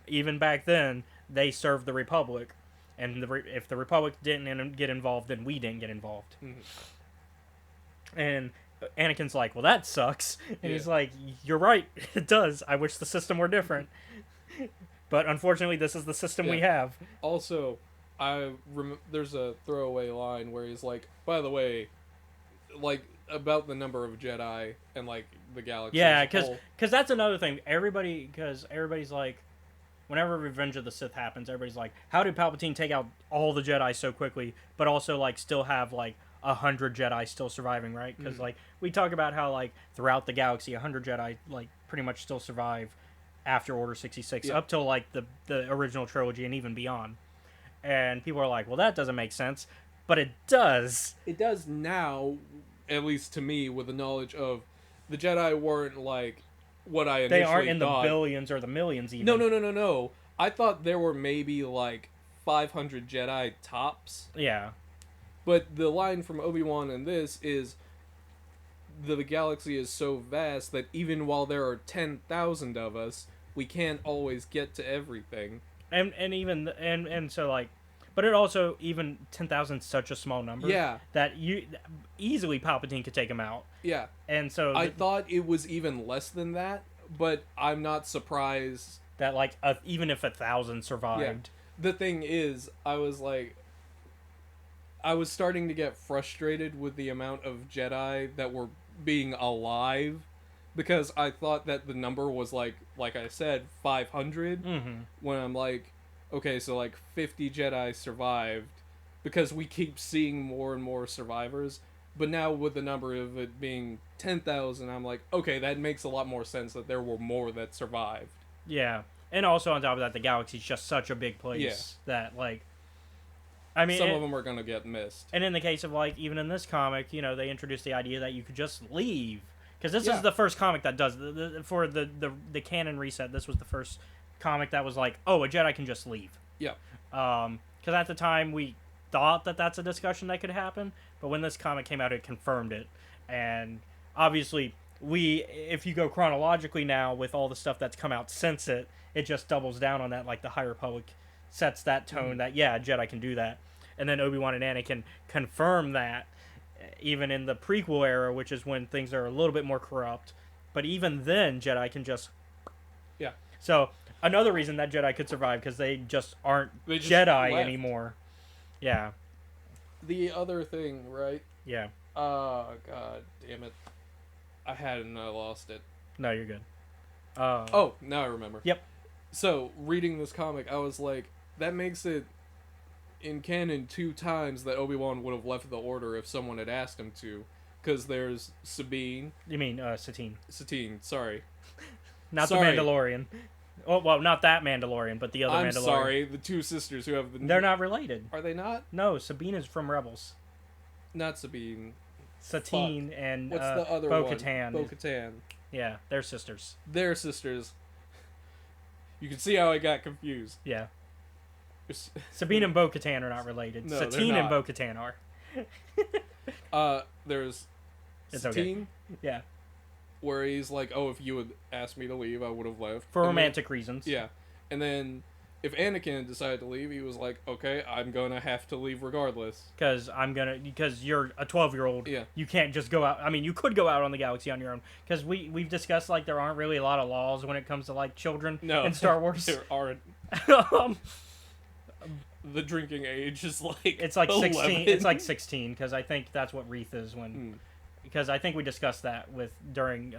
S1: even back then, they served the Republic. And if the Republic didn't get involved, then we didn't get involved. And Anakin's like, well, that sucks. And he's like, you're right, it does. I wish the system were different. But unfortunately, this is the system we have.
S2: Also, there's a throwaway line where he's like, by the way, like, about the number of Jedi and, like, the galaxy.
S1: Yeah, because that's another thing. Everybody's like, whenever Revenge of the Sith happens, everybody's like, how did Palpatine take out all the Jedi so quickly, but also, like, still have, like, 100 Jedi still surviving, right? Because, like, we talk about how, like, throughout the galaxy, 100 Jedi, like, pretty much still survive after Order 66, up till, like, the original trilogy and even beyond. And people are like, well, that doesn't make sense. But it does.
S2: It does now, at least to me, with the knowledge of the Jedi weren't, like, what I initially thought.
S1: They aren't in the billions or the millions even.
S2: No. I thought there were maybe like 500 Jedi tops.
S1: Yeah.
S2: But the line from Obi-Wan in this is, the galaxy is so vast that even while there are 10,000 of us, we can't always get to everything.
S1: And so like, but it also, even 10,000 is such a small number.
S2: Yeah.
S1: That easily Palpatine could take him out.
S2: Yeah.
S1: And so
S2: I thought it was even less than that, but I'm not surprised
S1: that like even if 1,000 survived.
S2: Yeah. The thing is, I was starting to get frustrated with the amount of Jedi that were being alive, because I thought that the number was like I said, 500.
S1: Mm-hmm.
S2: When I'm like, okay, so like 50 Jedi survived, because we keep seeing more and more survivors. But now with the number of it being 10,000, I'm like, okay, that makes a lot more sense that there were more that survived.
S1: Yeah. And also on top of that, the galaxy's just such a big place that, like, I mean,
S2: some of them are going to get missed.
S1: And in the case of, like, even in this comic, you know, they introduced the idea that you could just leave. Because this is the first comic that does, for the canon reset, this was the first comic that was like, oh, a Jedi can just leave.
S2: Yeah.
S1: Because at the time, we thought that that's a discussion that could happen, but when this comic came out, it confirmed it. And obviously, if you go chronologically now with all the stuff that's come out since it just doubles down on that. Like, the High Republic sets that tone that, yeah, Jedi can do that. And then Obi-Wan and Anakin confirm that, even in the prequel era, which is when things are a little bit more corrupt. But even then, Jedi can just...
S2: Yeah.
S1: So, another reason that Jedi could survive, because they just aren't Jedi anymore. Yeah.
S2: The other thing, right?
S1: Yeah.
S2: God damn it. I had it and I lost it.
S1: No, you're good.
S2: Oh, now I remember.
S1: Yep.
S2: So, reading this comic, I was like, that makes it in canon 2 times that Obi-Wan would have left the Order if someone had asked him to. Because there's Sabine.
S1: You mean, Satine.
S2: Satine, sorry.
S1: Not the Mandalorian. Oh, well, not that Mandalorian, but the other Mandalorian.
S2: I'm sorry, the 2 sisters who have the...
S1: They're not related.
S2: Are they not?
S1: No, Sabine is from Rebels.
S2: Not Sabine.
S1: Satine and
S2: what's the other
S1: Bo-Katan.
S2: one? Bo-Katan.
S1: Yeah, they're sisters.
S2: They're sisters. You can see how I got confused.
S1: Yeah. Sabine and Bo-Katan are not related.
S2: No,
S1: Satine and Bo-Katan are.
S2: There's
S1: it's
S2: Satine.
S1: Okay. Yeah.
S2: Where he's like, oh, if you had asked me to leave, I would have left.
S1: For romantic reasons.
S2: Yeah. And then if Anakin decided to leave, he was like, okay, I'm gonna have to leave regardless. Because
S1: you're a 12-year-old.
S2: Yeah.
S1: You can't just go out. I mean, you could go out on the galaxy on your own. Because we've discussed, like, there aren't really a lot of laws when it comes to, like, children in Star Wars.
S2: There aren't. The drinking age is like
S1: it's like
S2: 11.
S1: 16. It's like 16 because I think that's what Wreath is when. Because I think we discussed that during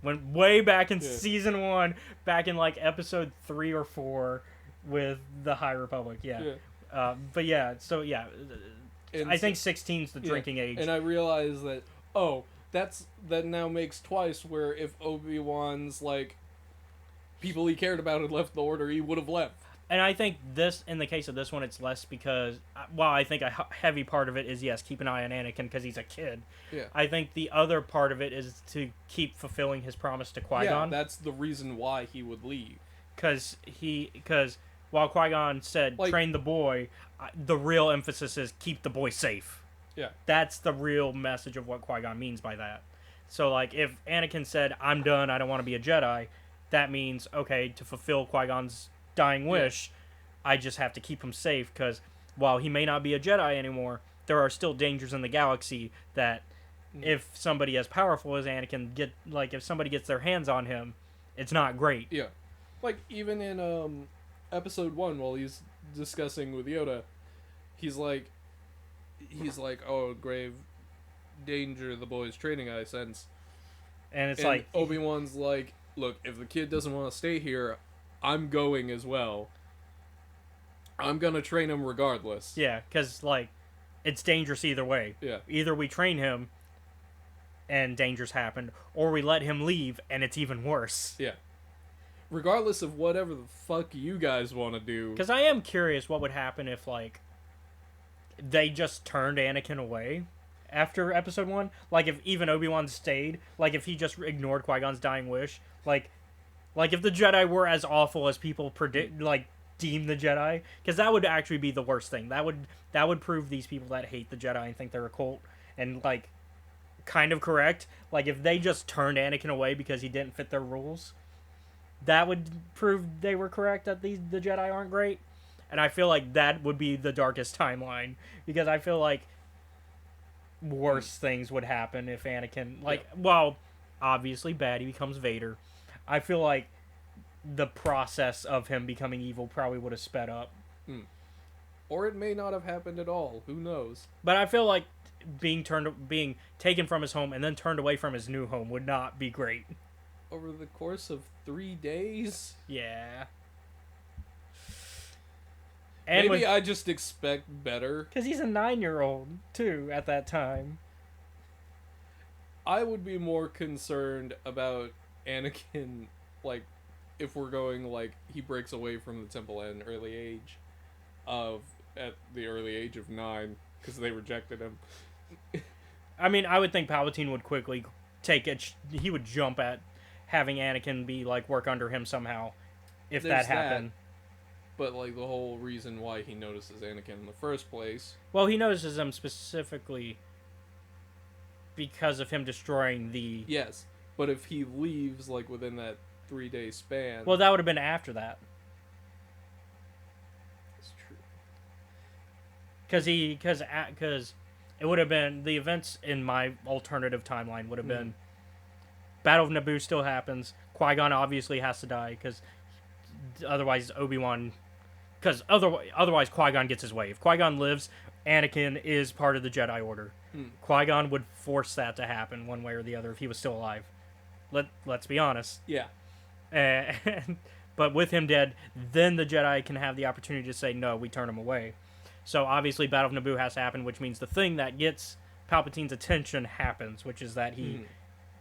S1: when way back in season 1, back in like episode 3 or 4 with the High Republic. Yeah. But yeah, so yeah, I think 16's the drinking age.
S2: And I realized that that now makes twice where if Obi-Wan's like people he cared about had left the Order, he would have left.
S1: And I think in the case of this one, it's less because, while I think a heavy part of it is, yes, keep an eye on Anakin because he's a kid.
S2: Yeah.
S1: I think the other part of it is to keep fulfilling his promise to Qui-Gon.
S2: Yeah, that's the reason why he would leave.
S1: Because while Qui-Gon said, train the boy, the real emphasis is keep the boy safe.
S2: Yeah.
S1: That's the real message of what Qui-Gon means by that. So, like, if Anakin said, I'm done, I don't want to be a Jedi, that means, okay, to fulfill Qui-Gon's dying wish, I just have to keep him safe because while he may not be a Jedi anymore, there are still dangers in the galaxy that if somebody as powerful as Anakin if somebody gets their hands on him, it's not great.
S2: Yeah. Like even in episode 1 while he's discussing with Yoda, he's like oh, grave danger the boy's training I sense.
S1: And it's like
S2: Obi-Wan's like, look, if the kid doesn't want to stay here, I'm going as well. I'm gonna train him regardless.
S1: Yeah, because, like, it's dangerous either way.
S2: Yeah.
S1: Either we train him and dangers happen, or we let him leave and it's even worse.
S2: Yeah. Regardless of whatever the fuck you guys want to do.
S1: Because I am curious what would happen if, like, they just turned Anakin away after episode 1. Like, if even Obi-Wan stayed. Like, if he just ignored Qui-Gon's dying wish. Like, if the Jedi were as awful as people deem the Jedi, because that would actually be the worst thing. That would prove these people that hate the Jedi and think they're a cult and, like, kind of correct. Like, if they just turned Anakin away because he didn't fit their rules, that would prove they were correct that the Jedi aren't great. And I feel like that would be the darkest timeline, because I feel like worse things would happen if Anakin, well, obviously bad, he becomes Vader. I feel like the process of him becoming evil probably would have sped up.
S2: Or it may not have happened at all. Who knows?
S1: But I feel like being taken from his home and then turned away from his new home would not be great.
S2: Over the course of 3 days?
S1: Yeah. And
S2: maybe I just expect better.
S1: Because he's a 9-year-old, too, at that time.
S2: I would be more concerned about Anakin, like, if we're going, like, he breaks away from the temple at the early age of 9, because they rejected him.
S1: I mean, I would think Palpatine would quickly take it. He would jump at having Anakin be, like, work under him somehow, if that happened.
S2: But, like, the whole reason why he notices Anakin in the first place...
S1: Well, he notices him specifically because of him destroying the...
S2: Yes, but if he leaves, like, within that 3-day span...
S1: Well, that would have been after that.
S2: That's true.
S1: Because it would have been... The events in my alternative timeline would have been... Battle of Naboo still happens. Qui-Gon obviously has to die, because otherwise Obi-Wan... Because otherwise Qui-Gon gets his way. If Qui-Gon lives, Anakin is part of the Jedi Order. Qui-Gon would force that to happen one way or the other if he was still alive. Let's be honest.
S2: Yeah.
S1: But with him dead, then the Jedi can have the opportunity to say, no, we turn him away. So obviously Battle of Naboo has to happen, which means the thing that gets Palpatine's attention happens, which is that he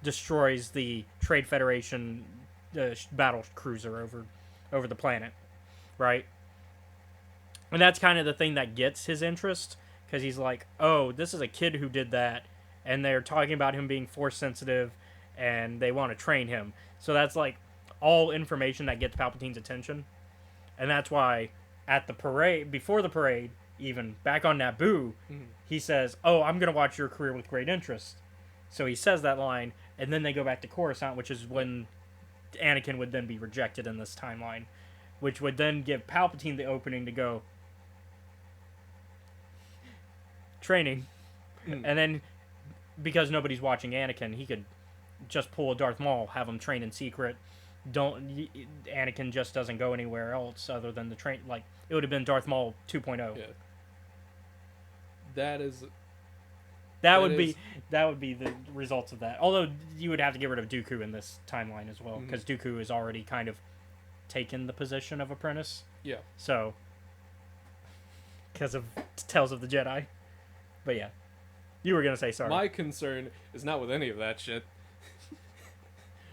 S1: destroys the Trade Federation battle cruiser over the planet. Right? And that's kind of the thing that gets his interest, because he's like, oh, this is a kid who did that, and they're talking about him being force sensitive, and they want to train him. So that's like all information that gets Palpatine's attention. And that's why at the parade, before the parade, even back on Naboo, he says, oh, I'm going to watch your career with great interest. So he says that line, and then they go back to Coruscant, which is when Anakin would then be rejected in this timeline, which would then give Palpatine the opening to go, training. And then, because nobody's watching Anakin, he could just pull a Darth Maul, have him train in secret. Anakin just doesn't go anywhere else other than the train. Like, it would have been Darth Maul 2.0.
S2: Yeah. That
S1: would be the results of that. Although you would have to get rid of Dooku in this timeline as well, because Dooku is already kind of taken the position of apprentice.
S2: Yeah.
S1: So, because of Tales of the Jedi. But yeah, you were gonna say sorry.
S2: My concern is not with any of that shit.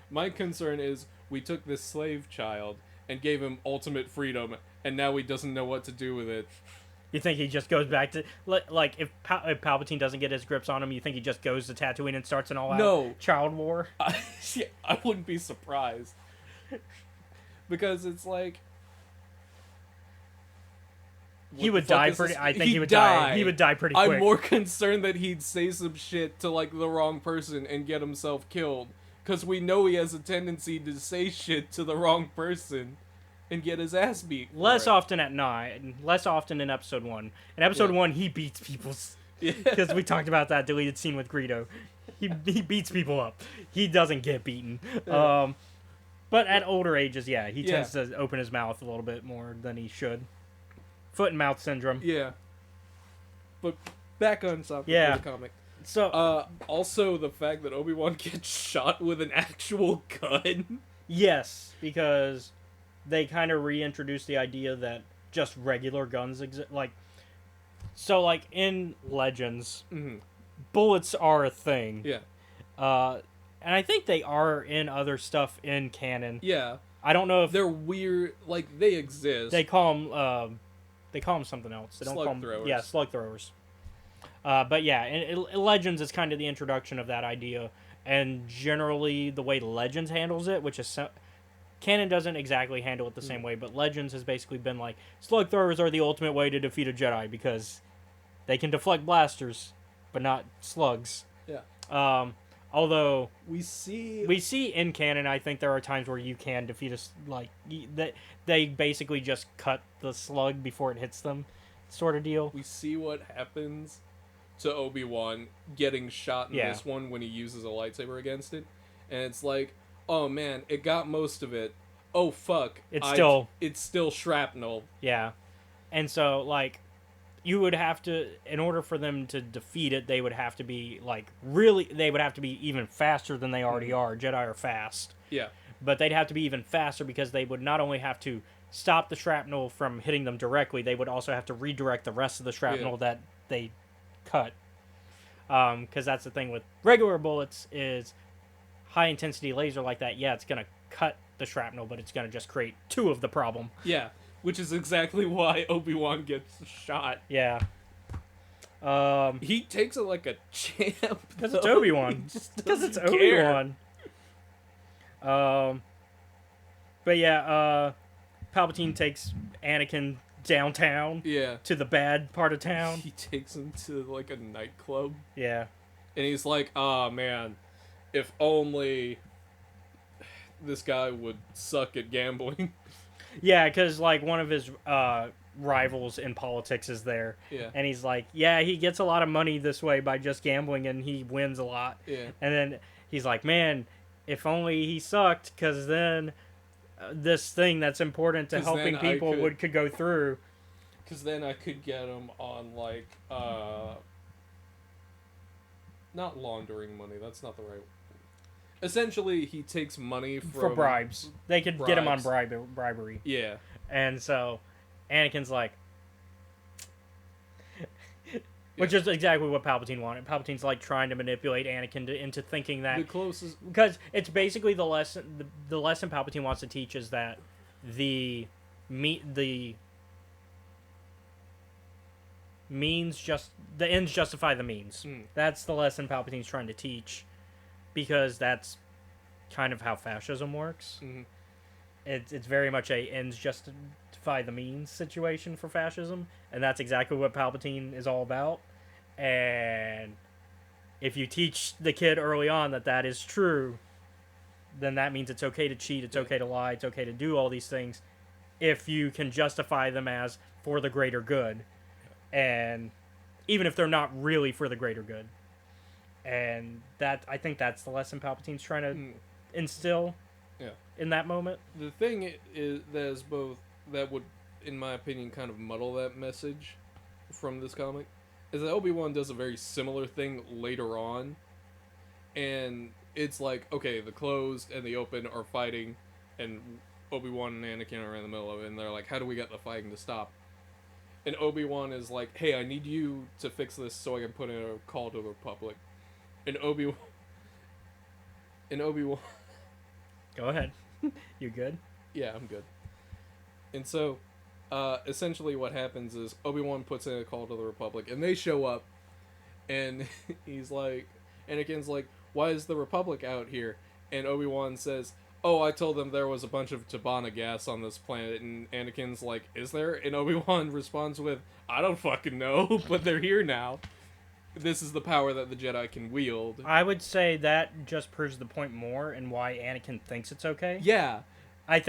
S2: My concern is we took this slave child and gave him ultimate freedom, and now he doesn't know what to do with it.
S1: You think he just goes back to... Like, if Palpatine doesn't get his grips on him, you think he just goes to Tatooine and starts an all-out child war?
S2: I wouldn't be surprised. Because it's like...
S1: He would die pretty... I think he would die. He would die pretty quick.
S2: I'm more concerned that he'd say some shit to, like, the wrong person and get himself killed. Because we know he has a tendency to say shit to the wrong person and get his ass beat.
S1: Less often at 9. Less often in Episode 1. In Episode 1, he beats people. Because we talked about that deleted scene with Greedo. He beats people up. He doesn't get beaten. But at older ages, he tends to open his mouth a little bit more than he should. Foot and mouth syndrome.
S2: Yeah. But back on topic of the comic.
S1: So,
S2: also the fact that Obi-Wan gets shot with an actual gun.
S1: Yes, because they kind of reintroduced the idea that just regular guns exist. Like in Legends, bullets are a thing.
S2: Yeah.
S1: And I think they are in other stuff in canon.
S2: Yeah.
S1: I don't know if
S2: they're weird. Like, they exist.
S1: They call them something else. They don't call them
S2: throwers.
S1: Yeah, slug throwers. But yeah, in Legends is kind of the introduction of that idea, and generally the way Legends handles it, which is canon doesn't exactly handle it the same way, but Legends has basically been like, slug throwers are the ultimate way to defeat a Jedi because they can deflect blasters, but not slugs.
S2: Yeah.
S1: Although
S2: we see
S1: in canon, I think there are times where you can defeat they basically just cut the slug before it hits them, sort of deal.
S2: We see what happens to Obi-Wan getting shot in this one when he uses a lightsaber against it, and it's like, oh man, it got most of it. Oh fuck, it's still shrapnel.
S1: Yeah, and so like, you would have to, in order for them to defeat it, they would have to be even faster than they already are. Jedi are fast.
S2: Yeah.
S1: But they'd have to be even faster because they would not only have to stop the shrapnel from hitting them directly, they would also have to redirect the rest of the shrapnel that they cut. Because that's the thing with regular bullets is high intensity laser like that. Yeah, it's gonna cut the shrapnel, but it's gonna just create 2 of the problem.
S2: Yeah, which is exactly why Obi-Wan gets shot.
S1: Yeah.
S2: He takes it like a champ.
S1: Because it's Obi-Wan. Because it's Obi-Wan. But yeah, Palpatine takes Anakin downtown.
S2: Yeah.
S1: To the bad part of town.
S2: He takes him to like a nightclub.
S1: Yeah.
S2: And he's like, "Oh man, if only this guy would suck at gambling."
S1: Yeah, because like one of his rivals in politics is there.
S2: Yeah.
S1: And he's like, yeah, he gets a lot of money this way by just gambling, and he wins a lot.
S2: Yeah.
S1: And then he's like, man, if only he sucked, because then this thing that's important to helping people could go through.
S2: Because then I could get him on like not laundering money. That's not the right. Essentially, he takes money
S1: for bribes. They could get him on bribery.
S2: Yeah.
S1: And so, Anakin's like, which is exactly what Palpatine wanted. Palpatine's like trying to manipulate Anakin into thinking that
S2: the closest,
S1: because it's basically the lesson. The lesson Palpatine wants to teach is that the ends justify the means. That's the lesson Palpatine's trying to teach, because that's kind of how fascism works.
S2: Mm-hmm.
S1: It's very much a ends justify the means situation for fascism, and that's exactly what Palpatine is all about. And if you teach the kid early on that is true, then that means it's okay to cheat, it's okay to lie, it's okay to do all these things if you can justify them as for the greater good. And even if they're not really for the greater good. And that, I think that's the lesson Palpatine's trying to instill in that moment.
S2: The thing is that would, in my opinion, kind of muddle that message from this comic, is that Obi-Wan does a very similar thing later on. And it's like, okay, the closed and the open are fighting, and Obi-Wan and Anakin are in the middle of it, and they're like, how do we get the fighting to stop? And Obi-Wan is like, hey, I need you to fix this so I can put in a call to the Republic. And Obi-Wan...
S1: Go ahead. You good?
S2: Yeah, I'm good. And so, essentially what happens is Obi-Wan puts in a call to the Republic, and they show up, and he's like... Anakin's like, why is the Republic out here? And Obi-Wan says, oh, I told them there was a bunch of Tabana gas on this planet. And Anakin's like, is there? And Obi-Wan responds with, I don't fucking know, but they're here now. This is the power that the Jedi can wield.
S1: I would say that just proves the point more and why Anakin thinks it's okay.
S2: Yeah.
S1: I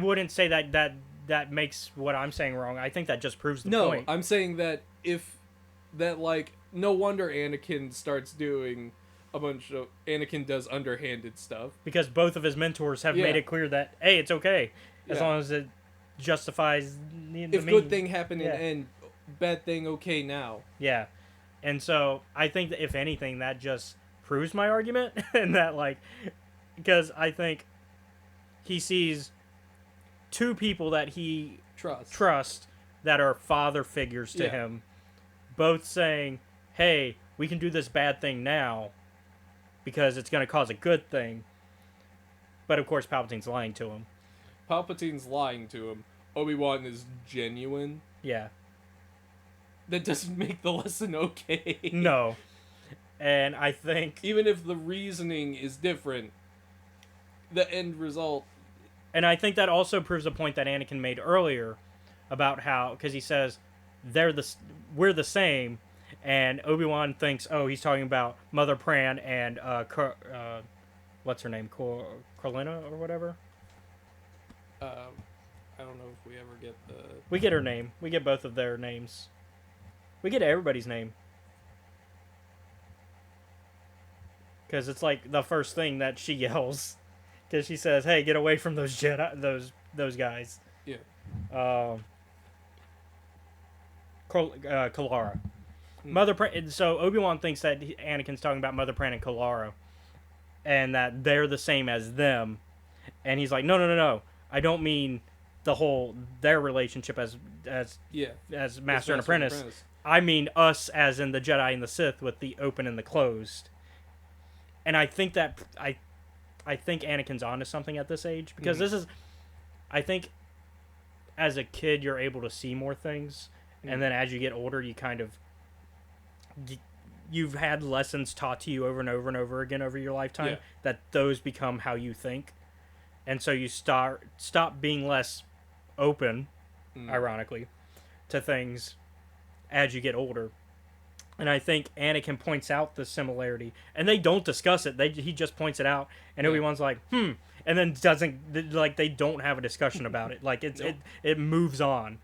S1: wouldn't say that makes what I'm saying wrong. I think that just proves the point.
S2: No, I'm saying that no wonder Anakin starts doing Anakin does underhanded stuff. Because
S1: both of his mentors have made it clear that, hey, it's okay. As long as it justifies the
S2: if good thing happened in end, bad thing okay now.
S1: Yeah. And so I think that if anything, that just proves my argument. And that, because I think he sees two people that he trusts that are father figures to him, both saying, hey, we can do this bad thing now because it's going to cause a good thing. But of course, Palpatine's lying to him. Obi-Wan
S2: is genuine.
S1: Yeah.
S2: That doesn't make the lesson okay.
S1: No. And I think...
S2: even if the reasoning is different, the end result...
S1: And I think that also proves a point that Anakin made earlier about how... because he says, we're the same... And Obi-Wan thinks, oh, he's talking about Mother Pran and, what's her name? Corlina or whatever?
S2: I don't know if we ever get the...
S1: We get her name. We get both of their names. We get everybody's name. Because it's like the first thing that she yells. Because she says, hey, get away from those Jedi, those guys.
S2: Yeah.
S1: Kalara. Mother Pran. So Obi-Wan thinks that Anakin's talking about Mother Pran and Kalara, and that they're the same as them, And he's like, no. I don't mean their relationship as master and apprentice. I mean us as in the Jedi and the Sith with the open and the closed. And I think I think Anakin's onto something at this age because this is, I think, as a kid you're able to see more things, and then as you get older you kind of you've had lessons taught to you over and over and over again over your lifetime that those become how you think, and so you stop being less open, ironically, to things as you get older. And I think Anakin points out the similarity, and they don't discuss it. He just points it out, and Obi-Wan's like, and then doesn't, like, they don't have a discussion about it. Like, it moves on.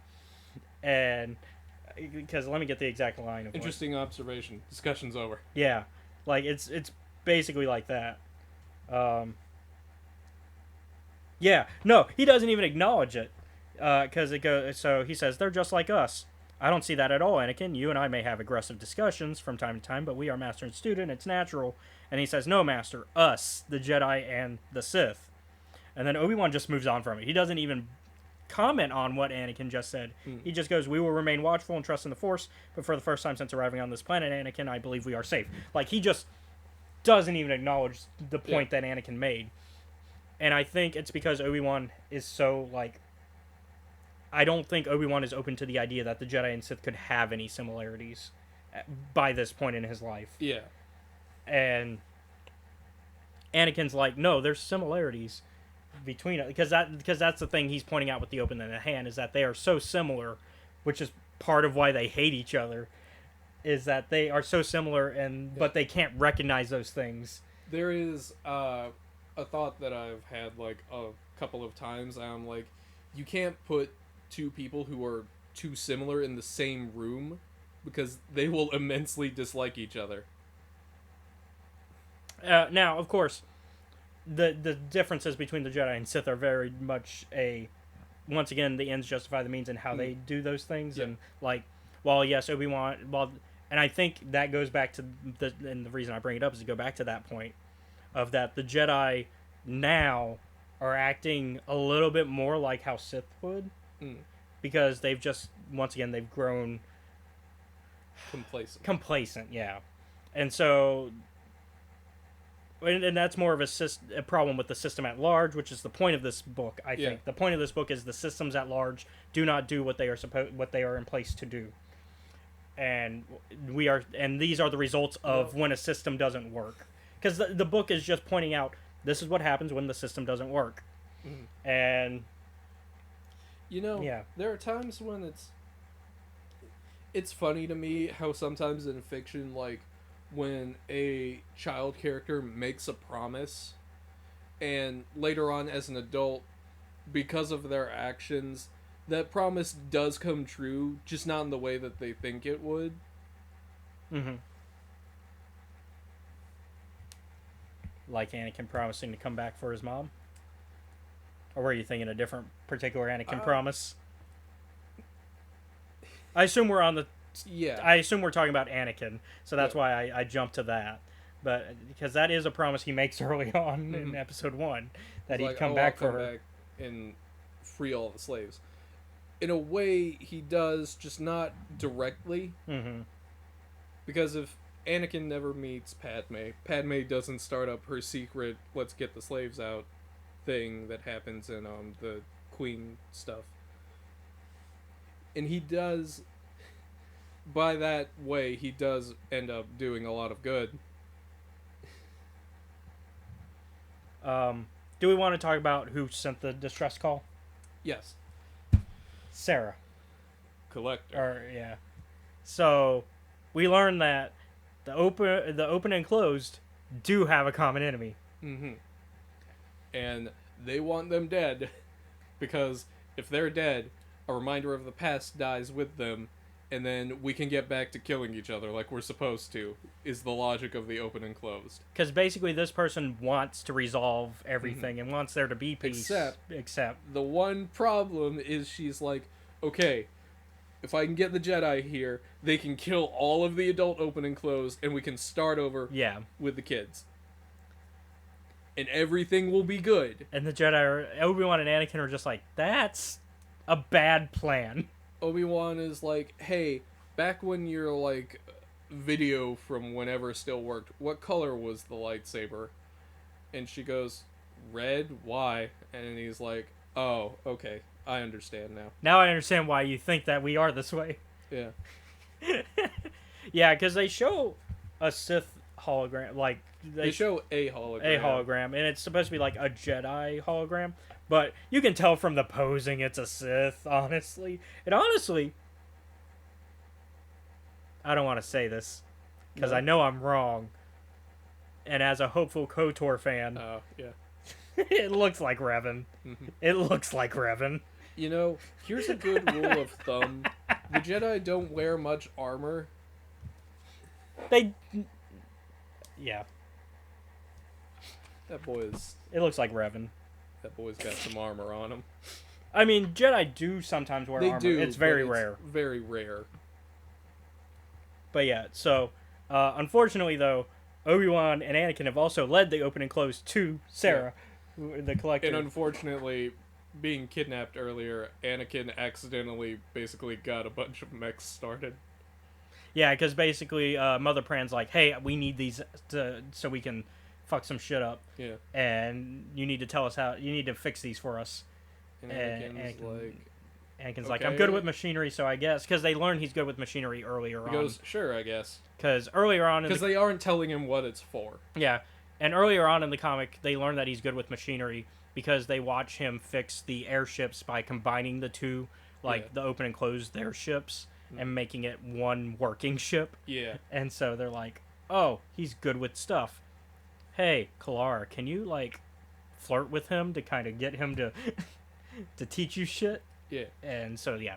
S1: And because let me get the exact line of
S2: interesting observation. Discussion's over.
S1: Yeah, like it's basically like that. Yeah, no, he doesn't even acknowledge it because it goes. So he says they're just like us. I don't see that at all, Anakin. You and I may have aggressive discussions from time to time, but we are master and student. It's natural. And he says, no, master, us, the Jedi and the Sith. And then Obi-Wan just moves on from it. He doesn't even comment on what Anakin just said. He just goes, we will remain watchful and trust in the Force, but for the first time since arriving on this planet, Anakin, I believe we are safe. Like, he just doesn't even acknowledge the point that Anakin made. And I think it's because Obi-Wan is so, like, I don't think Obi-Wan is open to the idea that the Jedi and Sith could have any similarities by this point in his life.
S2: Yeah.
S1: And Anakin's like, no, there's similarities between it. Because that's the thing he's pointing out with the open and the hand, is that they are so similar, which is part of why they hate each other, is that they are so similar, but they can't recognize those things.
S2: There is a thought that I've had, like, a couple of times. I'm like, you can't put two people who are too similar in the same room because they will immensely dislike each other.
S1: Now, of course, the differences between the Jedi and Sith are very much once again, the ends justify the means in how they do those things. And, like, yes, Obi-Wan, and I think that goes back to and the reason I bring it up is to go back to that point of that the Jedi now are acting a little bit more like how Sith would. Because they've just, once again, they've grown complacent, yeah. And so, and that's more of a problem with the system at large, which is the point of this book, I think. The point of this book is the systems at large do not do what they are in place to do. And these are the results of when a system doesn't work. Because the book is just pointing out, this is what happens when the system doesn't work. And
S2: there are times when it's funny to me how sometimes in fiction, like, when a child character makes a promise and later on as an adult, because of their actions, that promise does come true, just not in the way that they think it would.
S1: Like Anakin promising to come back for his mom? Or were you thinking a different particular Anakin promise? I assume we're on the... Yeah. I assume we're talking about Anakin, so that's why I jumped to that. But because that is a promise he makes early on in episode 1, that he'd come back for her.
S2: Back and free all the slaves. In a way, he does, just not directly. Because if Anakin never meets Padme doesn't start up her secret, let's get the slaves out thing that happens in the Queen stuff. And he does, by that way, he does end up doing a lot of good.
S1: Do we want to talk about who sent the distress call?
S2: Yes.
S1: Sarah.
S2: Collector.
S1: So, we learned that the open and closed do have a common enemy.
S2: And they want them dead, because if they're dead, a reminder of the past dies with them, and then we can get back to killing each other like we're supposed to, is the logic of the open and closed.
S1: Because basically this person wants to resolve everything and wants there to be peace. Except
S2: the one problem is she's like, okay, if I can get the Jedi here, they can kill all of the adult open and closed, and we can start over with the kids. and everything will be good.
S1: And the Jedi, Obi-Wan and Anakin are just like, that's a bad plan.
S2: Obi-Wan is like, hey, back when your, like, video from whenever still worked, what color was the lightsaber? And she goes, red? Why? And he's like, oh, okay, I understand now.
S1: Now I understand why you think that we are this way.
S2: Yeah.
S1: Yeah, because they show a Sith hologram, like...
S2: They show a hologram.
S1: A hologram, and it's supposed to be like a Jedi hologram, but you can tell from the posing it's a Sith, honestly. And honestly, I don't want to say this, because I know I'm wrong. And as a hopeful KOTOR fan,
S2: yeah.
S1: It looks like Revan. It looks like Revan.
S2: You know, here's a good rule of thumb. The Jedi don't wear much armor.
S1: Yeah.
S2: That boy is...
S1: It looks like Revan.
S2: That boy's got some armor on him.
S1: I mean, Jedi do sometimes wear armor.
S2: Do,
S1: it's very rare.
S2: Very rare.
S1: But yeah, so, unfortunately though, Obi-Wan and Anakin have also led the open and close to Sarah, the collector.
S2: And unfortunately, being kidnapped earlier, Anakin accidentally basically got a bunch of mechs started.
S1: Yeah, because basically Mother Pran's like, hey, we need these so we can fuck some shit up.
S2: Yeah.
S1: And you need to tell us how, you need to fix these for us.
S2: And Anakin's
S1: like, I'm good with machinery, so I guess, because they learned he's good with machinery earlier on.
S2: He goes, sure, I guess.
S1: Because earlier on...
S2: Because they aren't telling him what it's for.
S1: Yeah, and earlier on in the comic, they learn that he's good with machinery because they watch him fix the airships by combining the two, the open and close their ships, and making it one working ship.
S2: Yeah.
S1: And so they're like, oh, he's good with stuff. Hey, Kalara, can you, like, flirt with him to kind of get him to to teach you shit?
S2: Yeah.
S1: And so, yeah.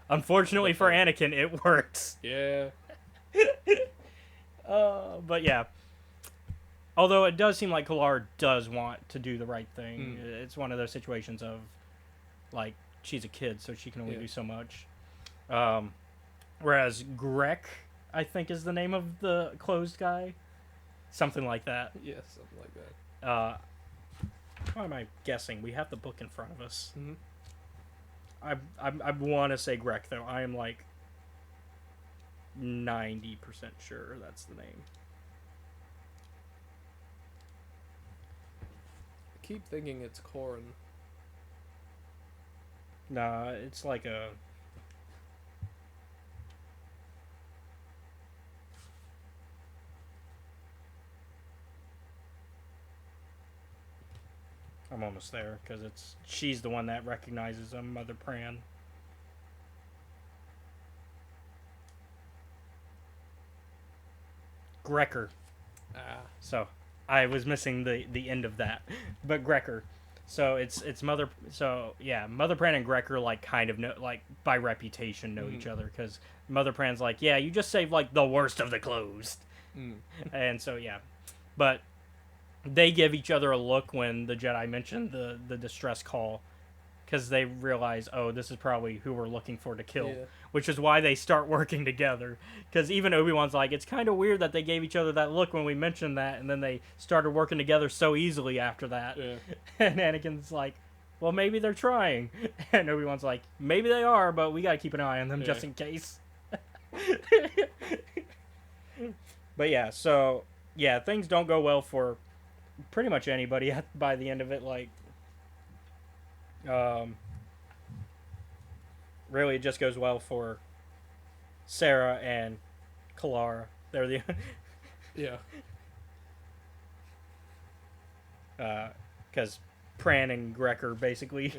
S1: Unfortunately for Anakin, it works.
S2: Yeah.
S1: But yeah. Although it does seem like Kalara does want to do the right thing. It's one of those situations of, like, she's a kid, so she can only do so much. Whereas Grek, I think, is the name of the closed guy. Something like that.
S2: Yeah, something like that.
S1: Why am I guessing? We have the book in front of us.
S2: Mm-hmm.
S1: I want to say Grek, though. I am, like, 90% sure that's the name.
S2: I keep thinking it's Corrin.
S1: Nah, it's like a... I'm almost there, because she's the one that recognizes him, Mother Pran. Grecker. So, I was missing the end of that. But Grecker. So, it's Mother... So, yeah, Mother Pran and Grecker, like, kind of know... Like, by reputation know each other, because Mother Pran's like, yeah, you just saved, like, the worst of the closed. And so, yeah. But... They give each other a look when the Jedi mention the distress call, because they realize, oh, this is probably who we're looking for to kill, which is why they start working together. Because even Obi-Wan's like, it's kind of weird that they gave each other that look when we mentioned that, and then they started working together so easily after that. Yeah. And Anakin's like, well, maybe they're trying. And Obi-Wan's like, maybe they are, but we got to keep an eye on them just in case. But yeah, so, yeah, things don't go well for... pretty much anybody by the end of it. Like, really, it just goes well for Sarah and Kalara. They're the because Pran and Grecker basically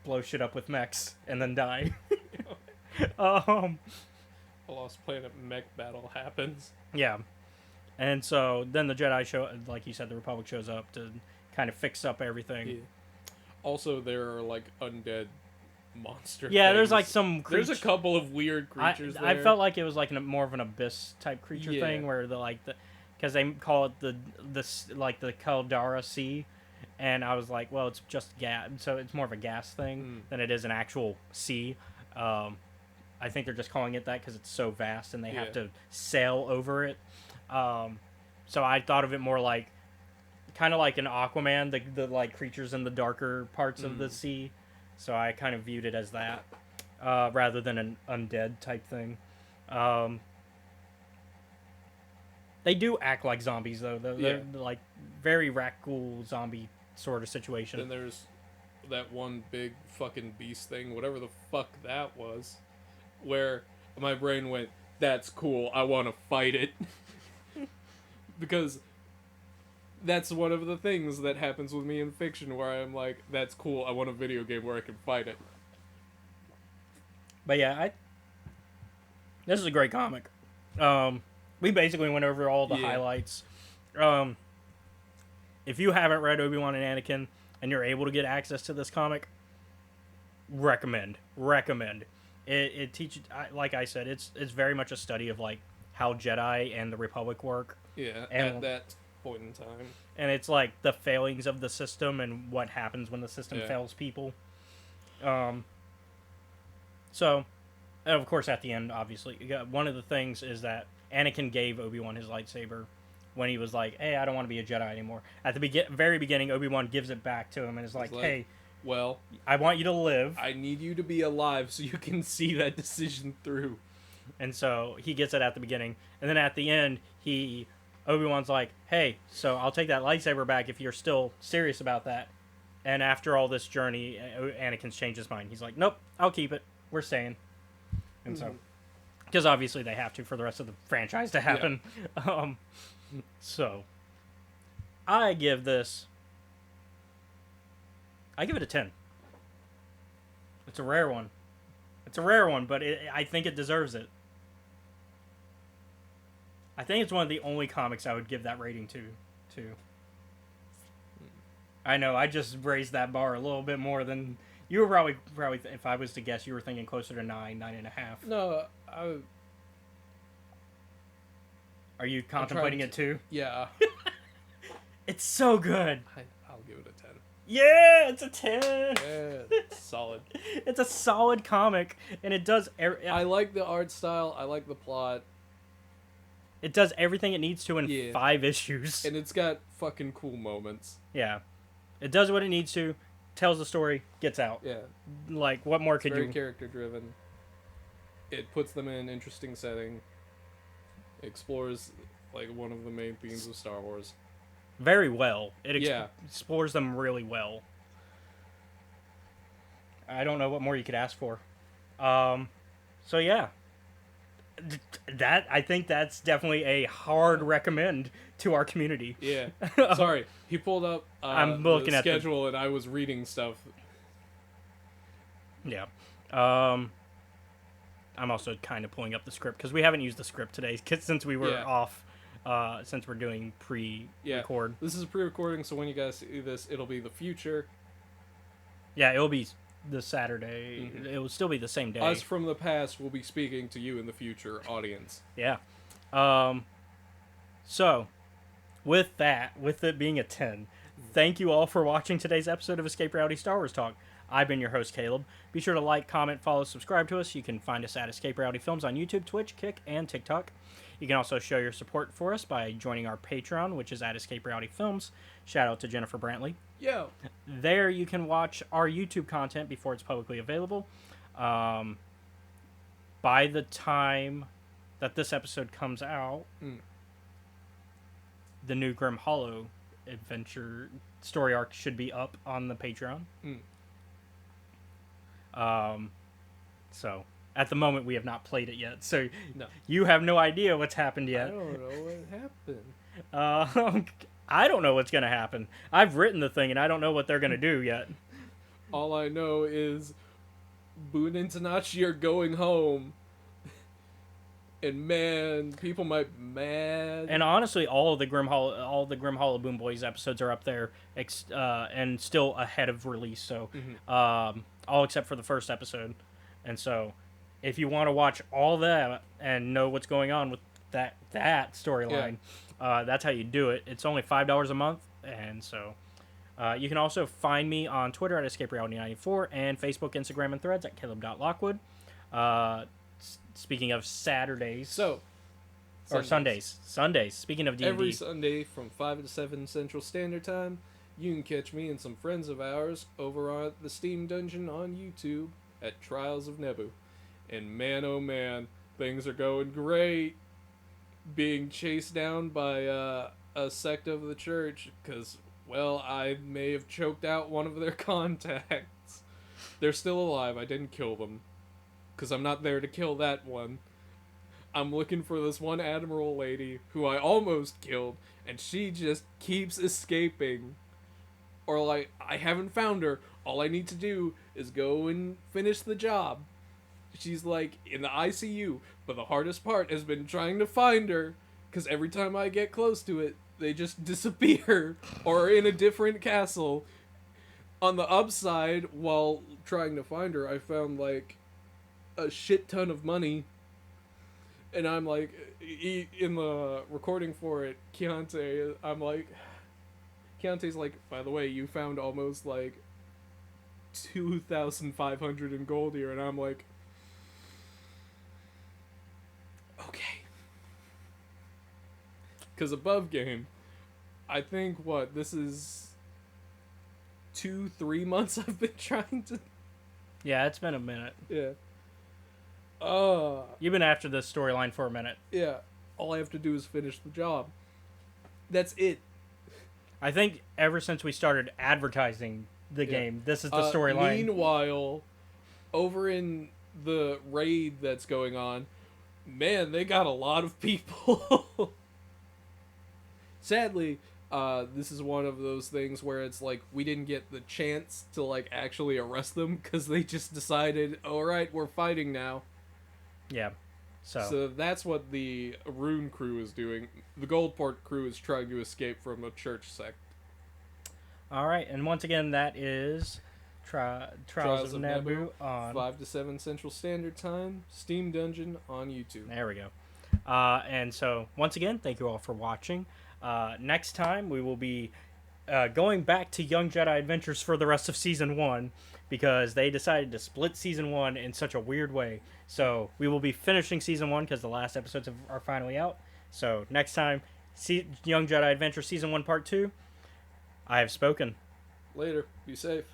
S1: blow shit up with mechs and then die.
S2: A Lost Planet mech battle happens.
S1: Yeah. And so then the Jedi show, like you said, the Republic shows up to kind of fix up everything.
S2: Yeah. Also, there are like undead monster.
S1: Yeah,
S2: things.
S1: there's like some.
S2: There's a couple of weird creatures.
S1: I felt like it was like more of an abyss type creature thing where because they call it the Caldara Sea, and I was like, well, it's just gas, so it's more of a gas thing than it is an actual sea. I think they're just calling it that because it's so vast and they have to sail over it. So I thought of it more like kind of like an Aquaman, the like creatures in the darker parts of the sea. So I kind of viewed it as that rather than an undead type thing. They do act like zombies though. They're like very raccoon zombie sort of situation.
S2: Then there's that one big fucking beast thing, whatever the fuck that was, where my brain went, "That's cool. I want to fight it," because that's one of the things that happens with me in fiction, where I'm like, "That's cool. I want a video game where I can fight it."
S1: But yeah, this is a great comic. We basically went over all the highlights. If you haven't read Obi-Wan and Anakin and you're able to get access to this comic, recommend. It teaches, like I said, it's very much a study of like how Jedi and the Republic work.
S2: Yeah, at that point in time.
S1: And it's like the failings of the system and what happens when the system fails people. So, and of course, at the end, obviously, one of the things is that Anakin gave Obi-Wan his lightsaber when he was like, "Hey, I don't want to be a Jedi anymore." At the very beginning, Obi-Wan gives it back to him and is like, "Hey,
S2: well,
S1: I want you to live.
S2: I need you to be alive so you can see that decision through."
S1: And so he gets it at the beginning, and then at the end, Obi-Wan's like, "Hey, so I'll take that lightsaber back if you're still serious about that." And after all this journey, Anakin's changed his mind. He's like, "Nope, I'll keep it. We're staying." And so, because obviously they have to for the rest of the franchise to happen. Yeah. So, I give it a 10. It's a rare one. But I think it deserves it. I think it's one of the only comics I would give that rating to, too. I know, I just raised that bar a little bit more than... You were probably, if I was to guess, you were thinking closer to 9.5.
S2: No,
S1: Are you contemplating it too?
S2: Yeah.
S1: It's so good.
S2: I'll give it a 10.
S1: Yeah, it's a 10.
S2: Yeah, it's solid.
S1: It's a solid comic, and it does...
S2: I like the art style. I like the plot.
S1: It does everything it needs to in 5 issues.
S2: And it's got fucking cool moments.
S1: Yeah. It does what it needs to, tells the story, gets out.
S2: Yeah.
S1: Like, what more could you...
S2: Very character-driven. It puts them in an interesting setting. It explores, like, one of the main themes of Star Wars.
S1: Very well. It explores them really well. I don't know what more you could ask for. So, yeah. I think that's definitely a hard recommend to our community.
S2: Yeah. Sorry, he pulled up
S1: I'm looking
S2: the
S1: at
S2: schedule and I was reading stuff.
S1: Yeah. I'm also kind of pulling up the script because we haven't used the script today since we were off. Since we're doing pre-record.
S2: This is a pre-recording, so when you guys see this, it'll be the future.
S1: Yeah, it'll be the Saturday. Mm-hmm. It will still be the same day.
S2: Us from the past will be speaking to you in the future, audience.
S1: Yeah. So, with it being a 10, thank you all for watching today's episode of Escape Reality Star Wars Talk. I've been your host, Caleb. Be sure to like, comment, follow, subscribe to us. You can find us at Escape Reality Films on YouTube, Twitch, Kick, and TikTok. You can also show your support for us by joining our Patreon, which is at Escape Reality Films. Shout out to Jennifer Brantley.
S2: Yo!
S1: There you can watch our YouTube content before it's publicly available. By the time that this episode comes out, the new Grim Hollow adventure story arc should be up on the Patreon. So... At the moment, we have not played it yet, so you have no idea what's happened yet.
S2: I don't know what happened.
S1: I don't know what's going to happen. I've written the thing, and I don't know what they're going to do yet.
S2: All I know is Boone and Tanachi are going home. And man, people might be mad.
S1: And honestly, all the Grim Hollow Boom Boys episodes are up there, and still ahead of release. So, all except for the first episode. And so... If you want to watch all that and know what's going on with that storyline, that's how you do it. It's only $5 a month, and so you can also find me on Twitter at EscapeReality94 and Facebook, Instagram, and Threads at Caleb.Lockwood. Speaking of Saturdays,
S2: so
S1: Or Sundays. Sundays. Speaking of D&D.
S2: Every Sunday from 5 to 7 Central Standard Time, you can catch me and some friends of ours over on the Steam Dungeon on YouTube at Trials of Nebu. And man, oh man, things are going great. Being chased down by a sect of the church because, well, I may have choked out one of their contacts. They're still alive. I didn't kill them because I'm not there to kill that one. I'm looking for this one admiral lady who I almost killed, and she just keeps escaping. Or, like, I haven't found her. All I need to do is go and finish the job. She's, like, in the ICU, but the hardest part has been trying to find her, because every time I get close to it, they just disappear, or are in a different castle. On the upside, while trying to find her, I found, like, a shit ton of money. And I'm like, in the recording for it, Keontae's like, by the way, you found almost like 2,500 in gold here. And I'm like, okay. Because above game, I think this is 2-3 months I've been trying to.
S1: Yeah, it's been a minute.
S2: Yeah.
S1: You've been after this storyline for a minute.
S2: Yeah. All I have to do is finish the job. That's it.
S1: I think ever since we started advertising the game, this is the storyline.
S2: Meanwhile, over in the raid that's going on, man, they got a lot of people. Sadly, this is one of those things where it's like we didn't get the chance to like actually arrest them because they just decided, all right, we're fighting now.
S1: Yeah.
S2: So that's what the Rune crew is doing. The Goldport crew is trying to escape from a church sect.
S1: All right, and once again, that is Trials of Nebu on
S2: 5 to 7 Central Standard Time, Steam Dungeon on YouTube.
S1: There we go. And so, once again, thank you all for watching. Next time, we will be going back to Young Jedi Adventures for the rest of Season 1 because they decided to split Season 1 in such a weird way. So, we will be finishing Season 1 because the last episodes are finally out. So, next time, Young Jedi Adventure Season 1 Part 2, I have spoken.
S2: Later. Be safe.